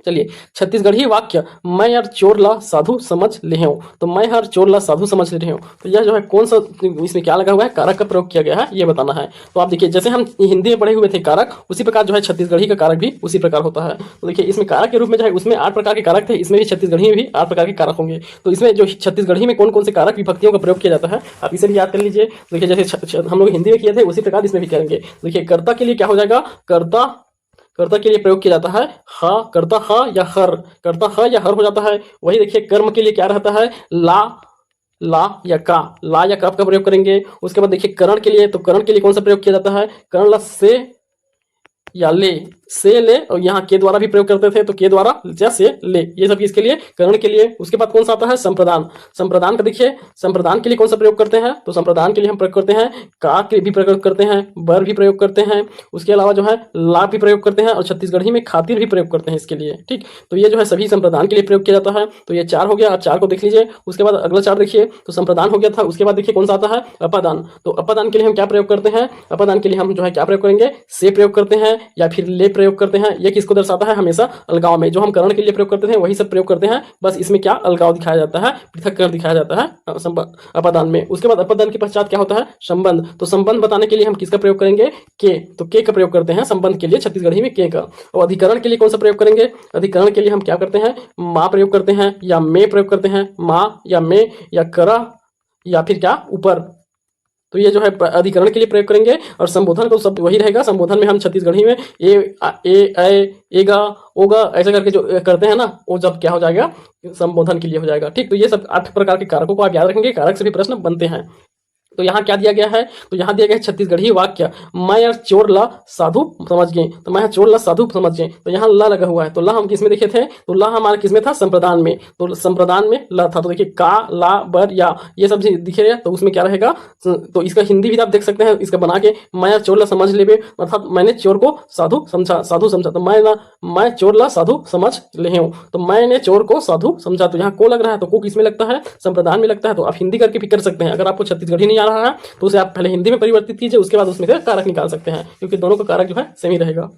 चलिए छत्तीसगढ़ी वाक्य, मैं यार चोर ला साधु समझ ले हूं। तो मैं यार चोर ला साधु समझ ले हूं, तो यह जो है कौन सा, इसमें क्या लगा हुआ है, कारक का प्रयोग किया गया है, ये बताना है। तो आप देखिए जैसे हम हिंदी में पढ़े हुए थे कारक, उसी प्रकार जो है छत्तीसगढ़ी का कारक भी उसी प्रकार होता है। तो देखिए इसमें कारक के रूप में जो है, उसमें 8 प्रकार के कारक थे, इसमें भी छत्तीसगढ़ी में भी 8 प्रकार के कारक होंगे। तो इसमें जो छत्तीसगढ़ी में कौन कौन से कारक विभक्तियों का प्रयोग किया जाता है, आप इसे भी याद कर लीजिए। देखिए जैसे हम लोग हिंदी में किए थे, उसी प्रकार इसमें भी करेंगे। देखिए कर्ता के लिए क्या हो जाएगा, कर्ता, कर्ता के लिए प्रयोग किया जाता है हा, कर्ता हा या हर, कर्ता हा या हर हो जाता है। वही देखिए कर्म के लिए क्या रहता है, ला, ला या का, ला या का का प्रयोग करेंगे। उसके बाद देखिए करण के लिए, तो करण के लिए कौन सा प्रयोग किया जाता है, करण ला से या ले, से ले, और यहाँ के द्वारा भी प्रयोग करते थे, तो के द्वारा या से ले, ये सब इसके लिए करण के लिए। उसके बाद कौन सा आता है, संप्रदान। संप्रदान का देखिए, संप्रदान के लिए कौन सा प्रयोग करते हैं, तो संप्रदान के लिए हम प्रयोग करते हैं का के भी प्रयोग करते हैं, बर भी प्रयोग करते हैं, उसके अलावा जो है ला भी प्रयोग करते हैं, और छत्तीसगढ़ी में खातिर भी प्रयोग करते हैं इसके लिए। ठीक, तो ये जो है सभी संप्रदान के लिए प्रयोग किया जाता है। तो ये 4 हो गया, आप 4 को देख लीजिए। उसके बाद अगला 4 देखिए, तो संप्रदान हो गया था। उसके बाद देखिए कौन सा आता है, अपादान। तो अपादान के लिए हम क्या प्रयोग करते हैं, अपादान के लिए हम जो है क्या प्रयोग करेंगे, से प्रयोग करते हैं या फिर ले प्रयोग करते हैं। ये किसको दर्शाता है, हमेशा अलगाव में, जो हम करण के लिए प्रयोग करते थे वही सब प्रयोग करते हैं, बस इसमें क्या अलगाव दिखाया जाता है, पृथक्करण दिखाया जाता है अपादान में। उसके बाद अपादान के पश्चात क्या होता है, संबंध। तो संबंध बताने के लिए हम किसका प्रयोग करेंगे, के। तो के का प्रयोग करते हैं संबंध के लिए छत्तीसगढ़ी में के का। और अधिकरण के लिए कौन सा प्रयोग करेंगे, अधिकरण के लिए हम क्या करते हैं, माँ प्रयोग करते हैं या में प्रयोग करते हैं, माँ या में या करा या फिर क्या ऊपर। तो ये जो है अधिकरण के लिए प्रयोग करेंगे। और संबोधन को सब वही रहेगा, संबोधन में हम छत्तीसगढ़ी में एगा ओगा ऐसे करके जो करते हैं ना, वो जब क्या हो जाएगा, संबोधन के लिए हो जाएगा। ठीक, तो ये सब 8 प्रकार के कारकों को आप याद रखेंगे, कारक से भी प्रश्न बनते हैं। तो यहाँ क्या दिया गया है, तो यहाँ दिया गया है छत्तीसगढ़ी वाक्य, मैं यार चोर ला साधु समझ गए। तो मैं चोर ला साधु समझ गए, तो यहाँ ला लगा हुआ है। तो ला हम किसमें देखे थे, तो ला हमारा किसमें था, संप्रदान में। तो संप्रदान में ला था। तो देखिए का, ला, बर, या ये सब दिखे रहे, तो उसमें क्या रहेगा, तो इसका हिंदी भी आप देख सकते हैं, इसका बना के मैं यार चोर ला समझ ले, अर्थात मैंने चोर को साधु समझा, साधु समझा। तो मैं चोर ला साधु समझ ले हूँ, तो मैंने चोर को साधु समझा। तो यहाँ को लग रहा है, तो को किसमें लगता है, संप्रदान में लगता है। तो आप हिंदी करके भी कर सकते हैं, अगर आपको छत्तीसगढ़ी नहीं आ रहा है तो उसे आप पहले हिंदी में परिवर्तित कीजिए, उसके बाद उसमें से कारक निकाल सकते हैं, क्योंकि दोनों का कारक जो है सेम ही रहेगा।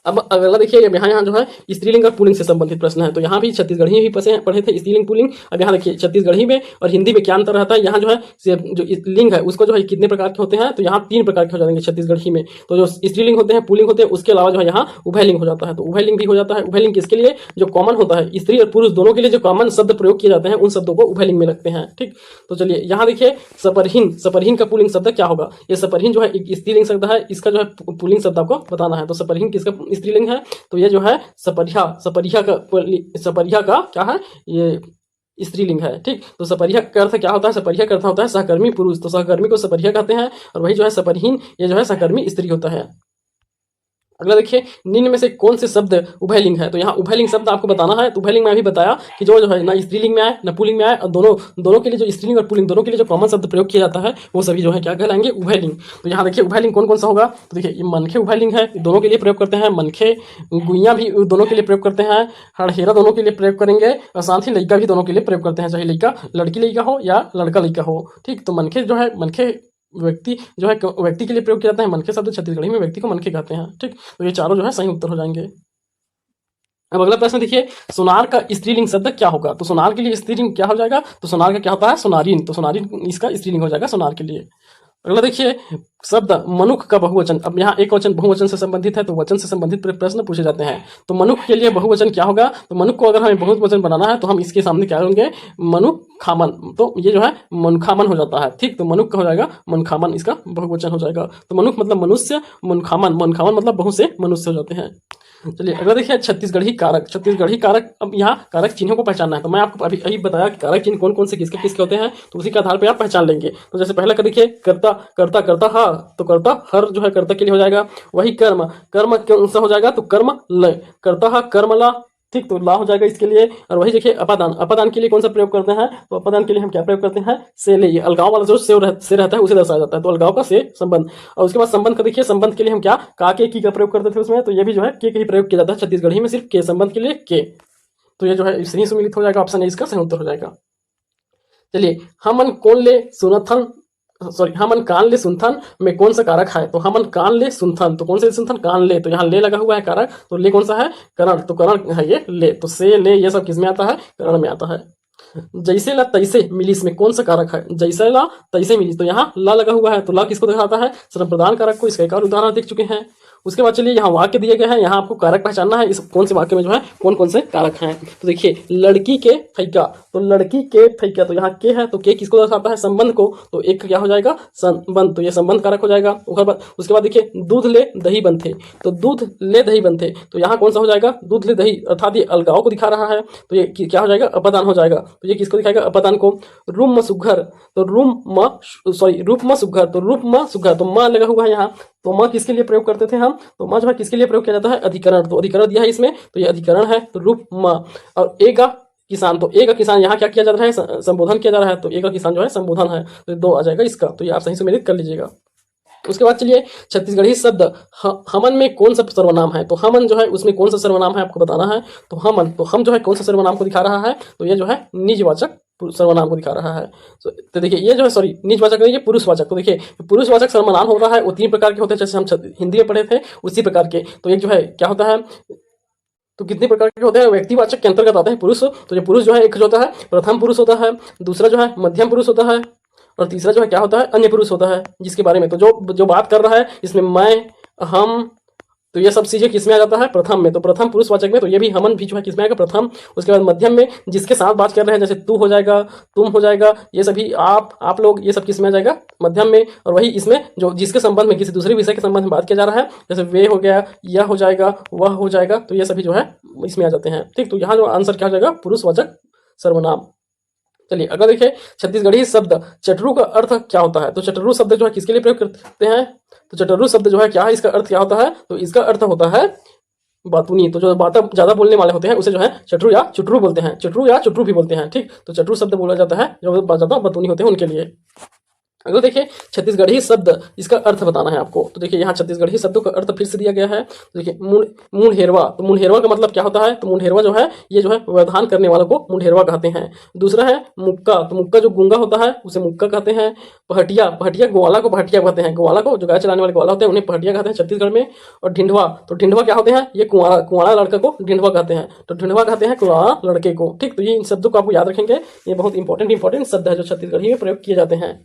अब अगला देखिए, यहाँ जो है स्त्रीलिंग और पुल्लिंग से संबंधित प्रश्न है। तो यहाँ भी छत्तीसगढ़ी ही पढ़े थे, स्त्रीलिंग पुल्लिंग। अब यहाँ देखिए छत्तीसगढ़ी में और हिंदी में क्या अंतर रहता है, यहाँ जो है जो लिंग है उसको जो है कितने प्रकार के होते हैं, तो यहाँ 3 प्रकार के हो जाएंगे छत्तीसगढ़ी में। तो जो स्त्रीलिंग होते हैं, पुल्लिंग होते हैं, उसके अलावा जो है यहाँ उभयलिंग हो जाता है। तो उभयलिंग भी हो जाता है। उभयलिंग किसके लिए, जो कॉमन होता है, स्त्री और पुरुष दोनों के लिए जो कॉमन शब्द प्रयोग किए जाते हैं, उन शब्दों को उभयलिंग में लगते हैं। ठीक, तो चलिए यहाँ देखिए सपरहीन, सपरहीन का पुल्लिंग शब्द क्या होगा, ये सपरहीन जो है एक स्त्रीलिंग शब्द है, इसका जो है पुल्लिंग शब्द आपको बताना है। तो सपरहीन किसका स्त्रीलिंग है, तो ये जो है सपरिहा, सपरिहा का क्या है, ये स्त्रीलिंग है। ठीक, तो सपरिहा का अर्थ क्या होता है, सपरिहा का अर्थ होता है सहकर्मी पुरुष। तो सहकर्मी को सपरिहा कहते हैं, और वही जो है सपरहीन, ये जो है सहकर्मी स्त्री होता है। अगला देखिए, निम्न में से कौन से शब्द उभयलिंग है। तो यहाँ उभयलिंग शब्द आपको बताना है। तो उभयलिंग में अभी बताया कि जो है ना स्त्रीलिंग में आए ना पुल्लिंग में आए, और दोनों के लिए जो स्त्रीलिंग और पुल्लिंग दोनों के लिए जो कॉमन शब्द प्रयोग किया जाता है, वो सभी जो है क्या कहलाएंगे, उभयलिंग। तो यहाँ देखिए उभयलिंग कौन कौन सा होगा, तो देखिए ये मनखे उभयलिंग है, दोनों के लिए प्रयोग करते हैं। मनखे, गुइया भी दोनों के लिए प्रयोग करते हैं, हड़हेरा दोनों के लिए प्रयोग करेंगे, और साथ ही लड़का भी दोनों के लिए प्रयोग करते हैं, चाहे लड़का लड़की लड़का हो या लड़का लड़का हो। ठीक, तो मनखे जो है, मनखे व्यक्ति जो है व्यक्ति के लिए प्रयोग किया जाता है। मनखे शब्द छत्तीसगढ़ी में व्यक्ति को मनखे कहते हैं। ठीक, तो ये चारों जो है सही उत्तर हो जाएंगे। अब अगला प्रश्न देखिए, सोनार का स्त्रीलिंग शब्द क्या होगा। तो सोनार के लिए स्त्रीलिंग क्या हो जाएगा, तो सोनार का क्या होता है, सोनारिन। तो सोनारिन इसका स्त्रीलिंग हो जाएगा सोनार के लिए। अगला देखिए, शब्द मनुख का बहुवचन। अब यहाँ एक वचन बहुवचन से संबंधित है, तो वचन से संबंधित प्रश्न पूछे जाते हैं। तो मनुख के लिए बहुवचन क्या होगा, तो मनुख को अगर हमें बहुवचन बनाना है तो हम इसके सामने क्या करेंगे, मनुखामन। तो ये जो है मनुखामन हो जाता है। ठीक, तो मनुख का हो जाएगा मनुखामन, इसका बहुवचन हो जाएगा। तो मनुख मतलब मनुष्य, मनुखामन, मनुखामन मतलब बहु से मनुष्य हो जाते हैं। चलिए अगला देखिए छत्तीसगढ़ी कारक। छत्तीसगढ़ी कारक, अब यहाँ कारक चिन्हों को पहचानना है। तो मैं आपको अभी अभी बताया कि कारक चिन्ह कौन कौन से किसके किसके होते हैं, तो उसी के आधार पर आप पहचान लेंगे। तो जैसे पहला का देखिए कर्ता, कर्ता करता हा, तो कर्ता हर जो है कर्ता के लिए हो जाएगा। वही कर्म, कर्म कौन सा हो जाएगा, तो कर्म ल, करता हा कर्म ला, ठीक, तो ला हो जाएगा इसके लिए। और वही देखिए अपादान, अपादान के लिए कौन सा प्रयोग करते हैं, तो अपादान के लिए हम क्या प्रयोग करते हैं, से ले, ये अलगाव वाला जो से रहता है उसे दर्शाया जाता है, तो अलगाव का से संबंध। और उसके बाद संबंध का देखिए, संबंध के लिए हम क्या का के की का प्रयोग करते थे उसमें, तो ये भी जो है के ही प्रयोग किया जाता है छत्तीसगढ़ी में, सिर्फ के, संबंध के लिए के। तो ये जो है इससे ही सम्मिलित हो जाएगा, ऑप्शन ए इसका सही उत्तर हो जाएगा। चलिए हमन कौन ले सुनथन, सॉरी हमन कान ले सुनथन में कौन सा कारक है, तो हमन कान ले सुनथन, तो कौन से सुनथन, कान ले, तो यहाँ ले लगा हुआ है कारक, तो ले कौन सा है, करण, तो करण है ये ले, तो से ले ये सब किस में आता है, करण में आता है। जैसे ला तैसे मिली, इसमें कौन सा कारक है, जैसे ला तैसे मिली, तो यहाँ ला लगा हुआ है, तो ला किसको दिखाता है, श्रम प्रदान कारक को। इसका एक और उदाहरण देख चुके हैं। उसके बाद चलिए यहाँ वाक्य दिए गए हैं, यहाँ आपको कारक पहचानना है, इस कौन से वाक्य में जो है कौन कौन से कारक हैं। तो देखिए लड़की के थैका, तो लड़की के थैका, तो यहाँ के है, तो के किसको दर्शाता है, संबंध को, तो एक क्या हो जाएगा, संबंध, तो ये संबंध कारक हो जाएगा। उसके बाद देखिए दूध ले दही बनते, तो दूध ले दही बनते, तो यहाँ कौन सा हो जाएगा, दूध ले दही, अर्थात ये अलगाव को दिखा रहा है, तो ये क्या हो जाएगा, अपदान हो जाएगा। तो ये किसको दिखाएगा, अपदान को। रूम म सुघर, तो रूप म सुघर, तो रूप म सुघर, तो म लगा हुआ है यहाँ, तो म किसके लिए प्रयोग करते थे हम, तो म जो है किसके लिए प्रयोग किया जाता है, अधिकरण, तो अधिकरण दिया है इसमें, तो ये अधिकरण है, तो रूप म। और ए का किसान, तो ए का किसान यहाँ क्या किया जा रहा है, संबोधन किया जा रहा है, तो ए का किसान जो है संबोधन है, तो दो आ जाएगा इसका, तो ये आप सही सम्मिलित कर लीजिएगा। उसके बाद चलिए छत्तीसगढ़ी शब्द हमन में कौन सा सर्वनाम है, तो हमन जो है उसमें कौन सा सर्वनाम है आपको बताना है। तो हमन, तो हम जो है कौन सा सर्वनाम को दिखा रहा है, तो ये जो है निजवाचक सर्वनाम को दिखा रहा है। तो देखिए ये जो है, सॉरी निजवाचक नहीं, ये पुरुषवाचक। तो देखिए पुरुषवाचक सर्वनाम होता है, वो तीन प्रकार के होते हैं, जैसे हम हिंदी में पढ़े थे उसी प्रकार के। तो एक जो है क्या होता है, तो कितने प्रकार के होते हैं, व्यक्तिवाचक के अंतर्गत आते हैं पुरुष। तो ये पुरुष जो है एक जो होता है प्रथम पुरुष होता है, दूसरा जो है मध्यम पुरुष होता है, और तीसरा जो है क्या होता है, अन्य पुरुष होता है, जिसके बारे में तो जो बात कर रहा है इसमें मैं, हम, तो ये सब चीजें किसमें आ जाता है, प्रथम में। तो प्रथम पुरुषवाचक में, तो ये भी हमन भी जो है किसमें आएगा, प्रथम। उसके बाद मध्यम में जिसके साथ बात कर रहे हैं, जैसे तू हो जाएगा, तुम हो जाएगा, ये सभी आप लोग, ये सब किसमें आ जाएगा, मध्यम में। और वही इसमें जो जिसके संबंध में किसी दूसरे विषय के संबंध में बात किया जा रहा है, जैसे वे हो गया, यह हो जाएगा, वह हो जाएगा, तो ये सभी जो है इसमें आ जाते हैं, ठीक। तो यहाँ जो आंसर क्या हो जाएगा, पुरुषवाचक सर्वनाम। चलिए अगला देखिए छत्तीसगढ़ी शब्द चटरू का अर्थ क्या होता है। तो चटरू शब्द जो है किसके लिए प्रयोग करते हैं, तो चटरू शब्द जो है क्या है, इसका अर्थ क्या होता है, तो इसका अर्थ होता है बातूनी। तो जो बात ज्यादा बोलने वाले होते हैं उसे जो है चटरू या चुटरू बोलते हैं, चटरू या चुटरू भी बोलते हैं, ठीक। तो चटरू शब्द बोला जाता है जो ज्यादा बातूनी होते हैं उनके लिए। अगर देखिए छत्तीसगढ़ी शब्द, इसका अर्थ बताना है आपको। तो देखिए यहाँ छत्तीसगढ़ी शब्दों का अर्थ फिर से दिया गया है। तो देखिए मुंडेरवा, तो मुंडेरवा का मतलब क्या होता है, तो मुंडेरवा जो है ये जो है व्यवधान करने वालों को मुंडेरवा कहते हैं। दूसरा है मुक्का, तो मुक्का जो गूंगा होता है उसे मुक्का कहते हैं। पहटिया, पहटिया ग्वाला को पहटिया कहते हैं, ग्वाला को जो गाय चलाने वाले ग्वाला होते हैं उन्हें पहटिया कहते हैं छत्तीसगढ़ में। और ढिंढवा, तो ढिंढवा क्या होते हैं, ये कुंवारा, कुंवारा लड़का को ढिंढवा कहते हैं, तो ढिंढवा कहते हैं कुंवारा लड़के को, ठीक। तो ये इन शब्दों को आपको याद रखेंगे, ये बहुत इंपॉर्टेंट शब्द है जो छत्तीसगढ़ी में प्रयोग किए जाते हैं।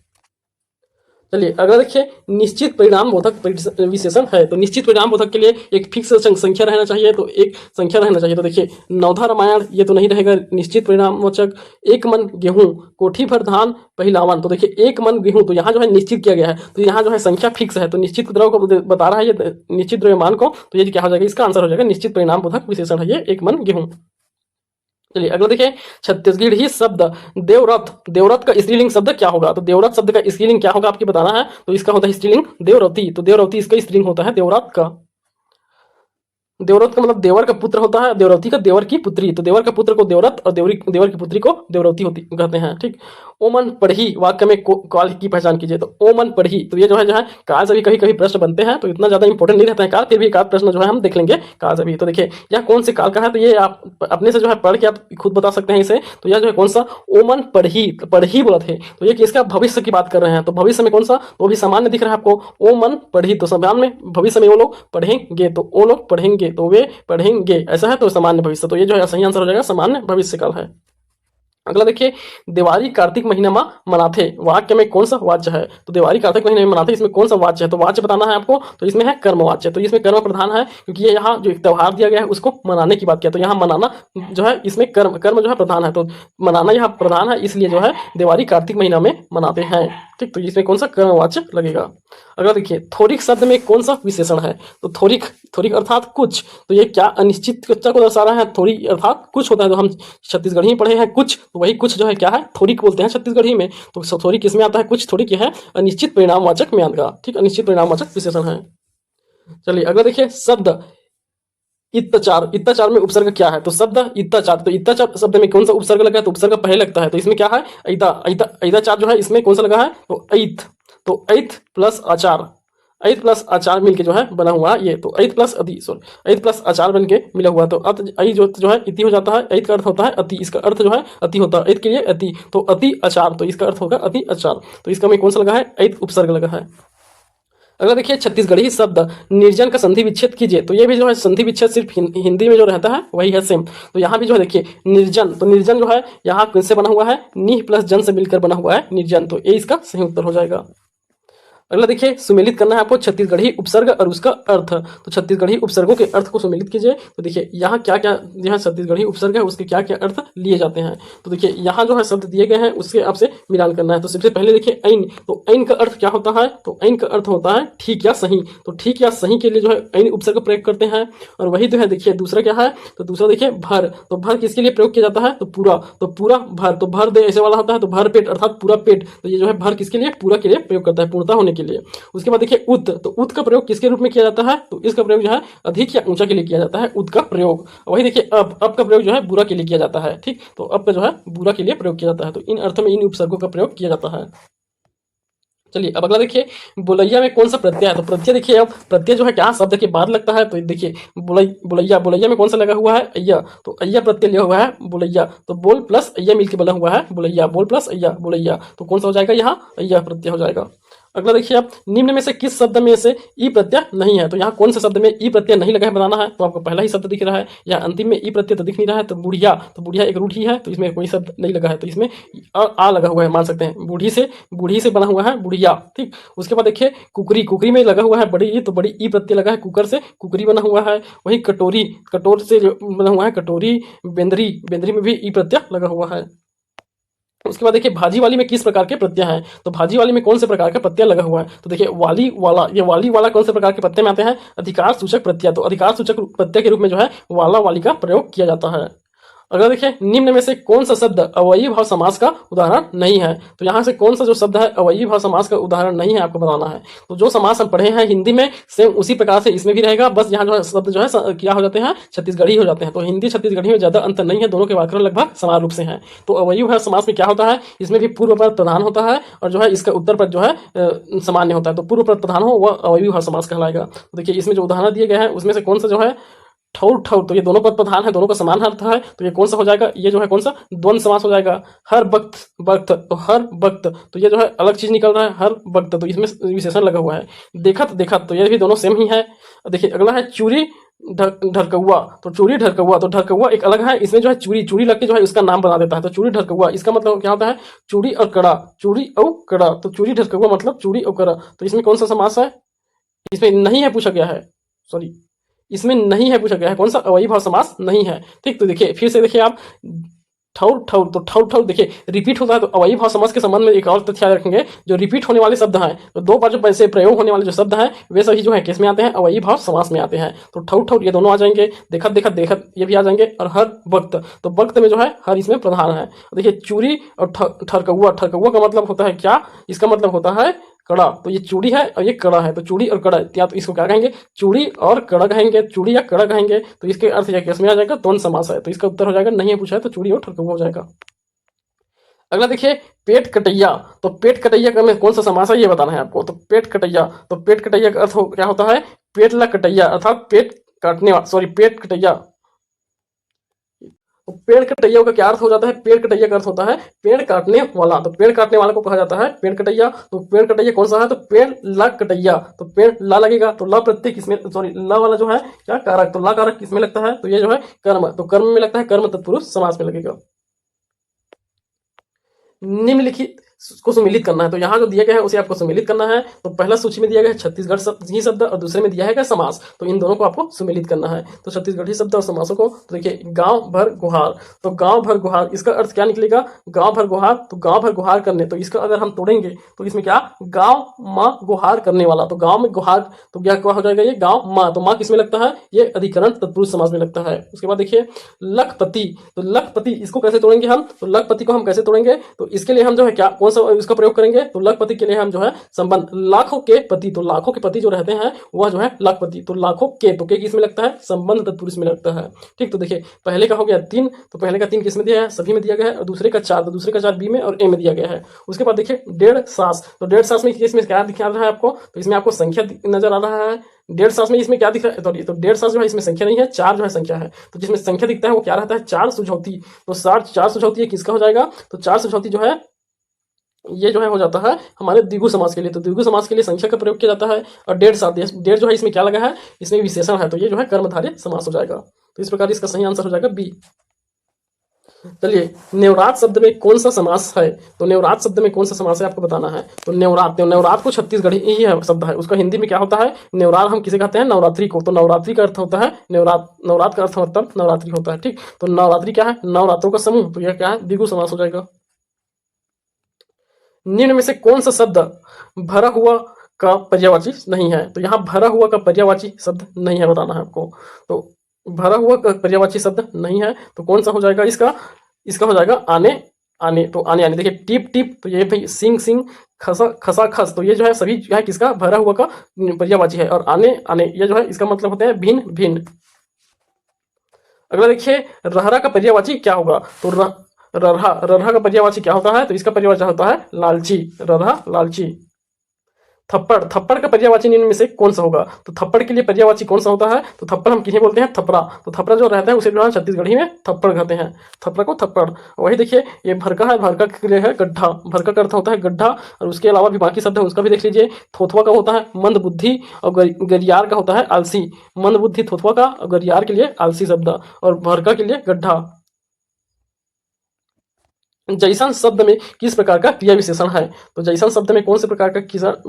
चलिए अगर देखिए निश्चित परिणाम बोधक विशेषण है, तो निश्चित परिणाम बोधक के लिए एक फिक्स संख्या रहना चाहिए, तो एक संख्या रहना चाहिए। तो देखिए नवधा रामायण ये तो नहीं रहेगा निश्चित परिणामवाचक। एक मन गेहूं कोठी भर धान पहिलावन, तो देखिए एक मन गेहूं, तो यहाँ जो है निश्चित किया गया है, तो यहाँ जो है संख्या फिक्स है, तो निश्चित द्रव्य को बता रहा है ये, निश्चित द्रव्यमान को, तो ये क्या हो जाएगा, इसका आंसर हो जाएगा निश्चित परिणाम बोधक विशेषण है ये एक मन गेहूं। चलिए अगला देखिए छत्तीसगढ़ी शब्द देवरथ, देवरथ का स्त्रीलिंग शब्द क्या होगा। तो देवरथ शब्द का स्त्रीलिंग क्या होगा आपकी बताना है। तो इसका होता है स्त्रीलिंग देवरथी, तो देवरथी इसका स्त्रीलिंग होता है देवरथ का। देवरथ का मतलब देवर का पुत्र होता है, देवरवती का देवर की पुत्री, तो देवर का पुत्र को देवरथ और देवर की पुत्री को देवरवती होती कहते हैं, ठीक। ओमन पढ़ी वाक्य में काल की पहचान कीजिए। तो ओमन पढ़ी, तो ये जो है काल से भी कभी कभी प्रश्न बनते हैं, तो इतना ज्यादा इंपॉर्टेंट नहीं रहता है काल, फिर भी एक प्रश्न जो है हम देख लेंगे काल से भी। तो देखिए यह कौन से काल का है, तो ये आप अपने से जो है पढ़ के आप खुद बता सकते हैं इसे। तो यह जो है कौन सा ओमन पढ़ी, पढ़ी बोला थे, तो ये किसका भविष्य की बात कर रहे हैं। तो भविष्य में कौन सा, तो भी सामान्य दिख रहा है आपको, ओमन पढ़ी, तो सामान्य में भविष्य में वो लोग पढ़ेंगे, तो वो लोग पढ़ेंगे, तो वे पढ़ेंगे, ऐसा है, तो सामान्य भविष्य, तो ये जो है सही आंसर हो जाएगा सामान्य भविष्य काल है। अगला देखिए दिवाली कार्तिक महीना में मनाथे वाक्य में कौन सा वाच्य है। तो दिवाली कार्तिक महीने में मनाथे, इसमें कौन सा वाच्य है, तो वाच्य बताना है आपको। तो इसमें है कर्म वाच्य, तो इसमें कर्म प्रधान है, क्योंकि ये यहाँ जो एक त्योहार दिया गया है उसको मनाने की बात किया, तो यहाँ मनाना जो है इसमें कर्म जो है प्रधान है, तो मनाना यहाँ प्रधान है, इसलिए जो है दिवाली कार्तिक महीना में मनाते हैं, ठीक। ठीक, तो इसमें कौन सा कर्मवाचक लगेगा। अगला देखिए, थोरिक शब्द में कौन सा विशेषण है। तो थोरिक, थोरिक अर्थात कुछ, तो ये क्या अनिश्चितता को दर्शा रहा है। थोरिक अर्थात कुछ होता है, तो हम छत्तीसगढ़ी में पढ़े हैं कुछ, तो वही कुछ जो है क्या है, थोरिक बोलते हैं छत्तीसगढ़ी में। तो थोरिक किसमें आता है, कुछ थोरिक है अनिश्चित परिणामवाचक में आएगा। ठीक, अनिश्चित परिणामवाचक विशेषण है। चलिए अगला देखिए, शब्द इत्तचार, इत्ताचार में उपसर्ग क्या है। तो शब्द इत्ताचार, तो इत्ताचार शब्द में कौन सा उपसर्ग लगा है। तो उपसर्ग पहले लगता है, तो इसमें क्या है, ऐता, ऐता, ऐताचार जो है इसमें कौन सा लगा है, तो ऐत, तो ऐत प्लस आचार, ऐत प्लस आचार मिलके जो है बना हुआ है ये, तो ऐत प्लस अति, सॉरी ऐत प्लस आचार बन के मिला हुआ, तो अत ऐ जो है इति हो जाता है। ऐत का अर्थ होता है अति, इसका अर्थ जो है अति होता है, ऐत के लिए अति, तो अति आचार, तो इसका अर्थ होगा अति आचार, तो इसका में कौन सा लगा है, ऐत उपसर्ग लगा है। अगर देखिए छत्तीसगढ़ी शब्द निर्जन का संधि विच्छेद कीजिए, तो ये भी जो है संधि विच्छेद सिर्फ हिंदी में जो रहता है वही है सेम। तो यहाँ भी जो है देखिए निर्जन, तो निर्जन जो है यहाँ किससे बना हुआ है, निह प्लस जन से मिलकर बना हुआ है निर्जन, तो ये इसका सही उत्तर हो जाएगा। अगला देखिए, सुमेलित करना है आपको छत्तीसगढ़ी उपसर्ग और उसका अर्थ। तो छत्तीसगढ़ी उपसर्गों के अर्थ को सुमेलित कीजिए। तो देखिए यहाँ क्या क्या, यहाँ छत्तीसगढ़ी उपसर्ग है उसके क्या क्या अर्थ लिए जाते हैं। तो देखिए यहाँ जो है शब्द दिए गए हैं उसके आपसे मिलान करना है। तो सबसे पहले देखिए ऐन, तो ऐन का अर्थ क्या होता है, तो ऐन का अर्थ होता है ठीक या सही। तो ठीक या सही के लिए जो है ऐन उपसर्ग प्रयोग करते हैं। और वही जो है देखिए दूसरा क्या है, तो दूसरा देखिए भर, तो भर किसके लिए प्रयोग किया जाता है, तो पूरा, तो पूरा भर, तो भर दे ऐसे वाला होता है, तो भर पेट अर्थात पूरा पेट, तो ये जो है भर किसके लिए, पूरा के लिए प्रयोग करता है, पूर्णता होने के लिए। उसके बाद देखिए उत, तो उत का प्रयोग किसके रूप में किया जाता है, तो इसका प्रयोग जो है अधिक या ऊंचा के लिए किया जाता है, उत का प्रयोग। वही देखिए अब का प्रयोग जो है बुरा के लिए किया जाता है। ठीक, तो अब का जो है बुरा के लिए प्रयोग किया जाता है। तो इन अर्थों में इन उपसर्गों का प्रयोग किया जाता है। चलिए अब अगला देखिए, बोलैया में कौन सा प्रत्यय है। तो प्रत्यय देखिए, अब प्रत्यय जो है क्या शब्द के बाद लगता है। तो देखिए बोलैया, बोलैया में कौन सा लगा हुआ है, अय्या, तो अय्या प्रत्यय लिया हुआ है बोलैया, तो बोल प्लस अय्या मिलकर बना हुआ है बोलैया, बोल प्लस अय्या बोलैया, तो कौन सा हो जाएगा यहाँ, अय्या प्रत्यय हो जाएगा। अगला देखिए, आप निम्न में से किस शब्द में से ई प्रत्यय नहीं है। तो यहाँ कौन से शब्द में ई प्रत्यय नहीं लगा है बताना है। तो आपको पहला ही शब्द दिख रहा है, या अंतिम में ई प्रत्यय तो दिख नहीं रहा है। तो बुढ़िया, तो बुढ़िया एक रूढ़ी है, तो इसमें कोई शब्द नहीं लगा है, तो इसमें आ लगा हुआ है, मान सकते हैं बूढ़ी से बना हुआ है बुढ़िया। ठीक, उसके बाद देखिए कुकरी, कुकरी में लगा हुआ है बड़ी, तो बड़ी ई प्रत्यय लगा है, कुकर से कुकरी बना हुआ है। वही कटोरी, कटोर से बना हुआ है कटोरी। बेंदरी, बेंदरी में भी ई प्रत्यय लगा हुआ है। उसके बाद देखिए भाजी वाली में किस प्रकार के प्रत्यय हैं। तो भाजी वाली में कौन से प्रकार का प्रत्यय लगा हुआ है। तो देखिए वाली वाला, ये वाली वाला कौन से प्रकार के प्रत्यय में आते हैं, अधिकार सूचक प्रत्यय। तो अधिकार सूचक प्रत्यय के रूप में जो है वाला वाली का प्रयोग किया जाता है। अगर देखिए निम्न में से कौन सा शब्द अवयवी भाव समास का उदाहरण नहीं है। तो यहाँ से कौन सा जो शब्द है अवयवी भाव समास का उदाहरण नहीं है आपको बताना है। तो जो समास हम पढ़े हैं हिंदी में सेम उसी प्रकार से इसमें भी रहेगा, बस यहाँ जो है शब्द जो है क्या हो जाते हैं, छत्तीसगढ़ी हो जाते हैं। तो हिंदी छत्तीसगढ़ी में ज्यादा अंतर नहीं है, दोनों के व्याकरण लगभग समान रूप से हैं। तो अवयवी भाव समास में क्या होता है, इसमें भी पूर्व पद प्रधान होता है और जो है इसका उत्तर पद जो है सामान्य होता है। तो पूर्व पद प्रधान हो वह अवयवी भाव समास कहलाएगा। तो देखिए इसमें जो उदाहरण दिए गए हैं उसमें से कौन सा जो है ठौर, ठौर, तो ये दोनों पद प्रधान है, दोनों का समान अर्थ है। तो ये कौन सा हो जाएगा, ये जो है कौन सा द्वंद समास हो जाएगा। हर वक्त, वक्त, तो हर वक्त, तो ये जो है अलग चीज निकल रहा है, हर वक्त, तो इसमें विशेषण लगा हुआ है। देखत, देखत, तो ये भी दोनों सेम ही है। देखिए अगला है चूरी ढरकौआ, तो चूरी ढरकौआ, तो ढरकौआ एक अलग है, इसमें जो है चूरी, चूरी लग के जो है इसका नाम बना देता है। तो चूरी ढरकौआ इसका मतलब क्या होता है, चूड़ी और कड़ा, चूड़ी और कड़ा, तो चूरी ढरकौआ मतलब चूड़ी और कड़ा। तो इसमें कौन सा समास है, इसमें नहीं है पूछा गया है, सॉरी इसमें नहीं है पूछा गया है, कौन सा अवयवी भाव समास नहीं है। ठीक, तो देखिए फिर से देखिए आप ठौर, ठौर, तो ठौर, ठौर देखिए रिपीट होता है। तो अवयवी भाव समास के संबंध में एक और तथ्य याद रखेंगे, जो रिपीट होने वाले शब्द हैं, तो दो बार जो पैसे प्रयोग होने वाले जो शब्द हैं वे सभी जो है किस में आते हैं, अवयवी भाव समास में आते हैं। तो ठौर, ठौर ये दोनों आ जाएंगे, देखत, देखत, देखत ये भी आ जाएंगे, और हर वक्त, तो वक्त में जो है हर इसमें प्रधान है। देखिए चूरी और ठरकौआ, ठरकौआ का मतलब होता है क्या, इसका मतलब होता है कड़ा। तो ये चूड़ी है और ये कड़ा है, तो चूड़ी और कड़ा, या तो इसको क्या कहेंगे, चूड़ी और कड़ा कहेंगे, चूड़ी या कड़ा कहेंगे। तो इसके अर्थ या किसमें आ जाएगा, द्वंद समास है। तो इसका उत्तर हो जाएगा, नहीं है पूछा है तो चूड़ी और ठरकौआ हो जाएगा। अगला देखिए पेट कटैया, तो पेट कटैया का में कौन सा समास है ये बताना है आपको। तो पेट कटैया, तो पेट कटैया का अर्थ क्या होता है, पेट ला कटैया अर्थात पेट काटने वाला, सॉरी पेट कटैया। तो पेड़ कटैया का क्या अर्थ हो जाता है, पेड़ कटैया का अर्थ होता है पेड़ काटने वाला। तो पेड़ काटने वाला को कहा जाता है पेड़ कटैया। तो पेड़ कटैया कौन सा है, तो पेड़ ला कटैया, तो पेड़ ला लगेगा, तो ला प्रत्यय किसमें, सॉरी ला वाला जो है क्या कारक, तो ला कारक किसमें लगता है, तो ये जो है कर्म, तो कर्म में लगता है, कर्म तत्पुरुष समास में लगेगा। निम्नलिखित को सम्मिलित करना है। तो यहाँ जो दिया गया है उसे आपको सम्मिलित करना है। तो पहला सूची में दिया गया है छत्तीसगढ़ ही शब्द और दूसरे में दिया है समास। तो इन दोनों को आपको सम्मिलित करना है। तो छत्तीसगढ़ी शब्द और समासों को तो देखिए गांव भर गुहार, तो गांव भर गुहार इसका अर्थ क्या निकलेगा, गांव भर गुहार, तो गांव भर गुहार करने, तो इसका अगर हम तोड़ेंगे तो इसमें क्या, गांव माँ गुहार करने वाला, तो गांव में गुहार, तो क्या हो जाएगा ये गांव माँ, तो माँ किसमें लगता है, ये अधिकरण तत्पुरुष समास में लगता है। उसके बाद देखिए लखपति, तो लखपति इसको कैसे तोड़ेंगे हम, तो लखपति को हम कैसे तोड़ेंगे, तो इसके लिए हम जो है क्या कौन सा इसका प्रयोग करेंगे, तो लखपति के लिए हम जो है संबंध लाखों के पति, तो लाखों के पति जो रहते हैं वह जो है लखपति, तो लाखों के, तो के किसमें लगता है, संबंध तत्पुरुष में लगता है। ठीक, तो देखिए पहले का हो गया 3, तो पहले का 3 किसमें दिया है, सभी में दिया गया है, और दूसरे का 4, तो दूसरे का 4 बी में और ए में दिया गया है। उसके बाद देखिए 1.5 सास, तो 1.5 सास में इसमें क्या दिखा रहा है आपको, तो इसमें आपको संख्या नजर आ रहा है। 1.5 सास में इसमें क्या दिख रहा है, तो 1.5 सास जो है इसमें संख्या नहीं है, 4 जो है संख्या है। तो जिसमें संख्या दिखता है वो क्या रहता है, 4 सुझौती, तो 4 सुझौती किसका हो जाएगा, तो 4 सुझौती जो है ये जो है हो जाता है हमारे द्विगु समास के लिए, तो द्विगु समास के लिए संख्या का प्रयोग किया जाता है। और 1.5 साथ 1.5 जो है इसमें क्या लगा है, इसमें विशेषण है, तो ये जो है कर्मधारय समास हो जाएगा। तो इस प्रकार इसका सही आंसर हो जाएगा बी। चलिए नेवरात शब्द में कौन सा समास है, तो नेवरात शब्द में कौन सा समास है आपको बताना है। तो नेवरात को छत्तीसगढ़ी ही है शब्द है, उसका हिंदी में क्या होता है, नेवरात हम किसे कहते हैं, नवरात्रि को, तो नवरात्रि का अर्थ होता है नेवरात, नवरात का अर्थ मतलब नवरात्रि होता है। ठीक, तो नवरात्रि क्या है, नवरात्रों का समूह, तो यह क्या है, द्विगु समास हो जाएगा। निम्न में से कौन सा शब्द भरा हुआ का पर्यायवाची नहीं है, तो यहाँ भरा हुआ का पर्यायवाची शब्द नहीं है, बताना है आपको। तो भरा हुआ का पर्यायवाची शब्द नहीं है, तो कौन सा हो जाएगा इसका हो जाएगा आने आने, तो आने आने। देखिए टिप टिप, तो ये भाई सिंग सिंग, खसा खसा खस, तो ये जो है सभी जो है किसका, भरा हुआ का पर्यायवाची है। और आने आने ये जो है इसका मतलब होता है भिन्न भिन्न। अगला देखिए रहरा का पर्यायवाची क्या होगा, तो ररहा का पर्यायवाची क्या होता है, तो इसका पर्यायवाची होता है लालची, ररहा लालची। थप्पड़ का पर्यायवाची निम्न में से कौन सा होगा, तो थप्पड़ के लिए पर्यायवाची कौन सा होता है, तो थप्पड़ हम किन्हें बोलते हैं, थपरा, तो थपरा जो रहता है उसे जो है छत्तीसगढ़ी में थप्पड़ कहते हैं, थप्पड़ को थप्पड़। वही देखिए ये भरका है, भरका के लिए है गड्ढा, भरका का अर्थ होता है गड्ढा। और उसके अलावा भी बाकी शब्द है उसका भी देख लीजिए। थोथवा का होता है मंद बुद्धि, और गरियार का होता है आलसी। मंद बुद्धि थोथवा का, और गरियार के लिए आलसी शब्द, और भरका के लिए गड्ढा। जैसन शब्द में किस प्रकार का क्रिया विशेषण है, तो जैसन शब्द में कौन से प्रकार का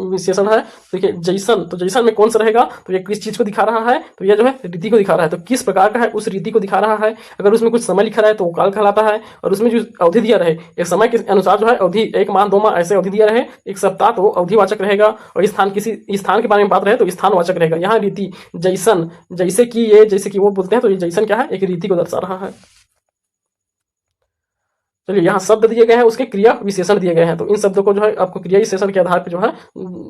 विशेषण है, देखिए जैसन, तो जैसन में कौन सा रहेगा, तो ये किस चीज को दिखा रहा है, तो ये जो है रीति को दिखा रहा है, तो किस प्रकार का है उस रीति को दिखा रहा है। अगर उसमें कुछ समय लिखा रहे तो वो काल कहलाता है, और उसमें जो अवधि दिया रहे एक समय के अनुसार जो है अवधि 1 माह 2 माह ऐसे अवधि दिया रहे, 1 सप्ताह तो अवधिवाचक रहेगा, और स्थान किसी स्थान के बारे में बात रहे तो स्थानवाचक रहेगा। यहाँ रीति जैसन, जैसे कि ये, जैसे कि वो बोलते हैं, तो ये जैसन क्या है, एक रीति को दर्शा रहा है। चलिए यहाँ शब्द दिए गए हैं, उसके क्रिया विशेषण दिए गए हैं, तो इन शब्दों को जो है आपको क्रिया विशेषण के आधार पर जो है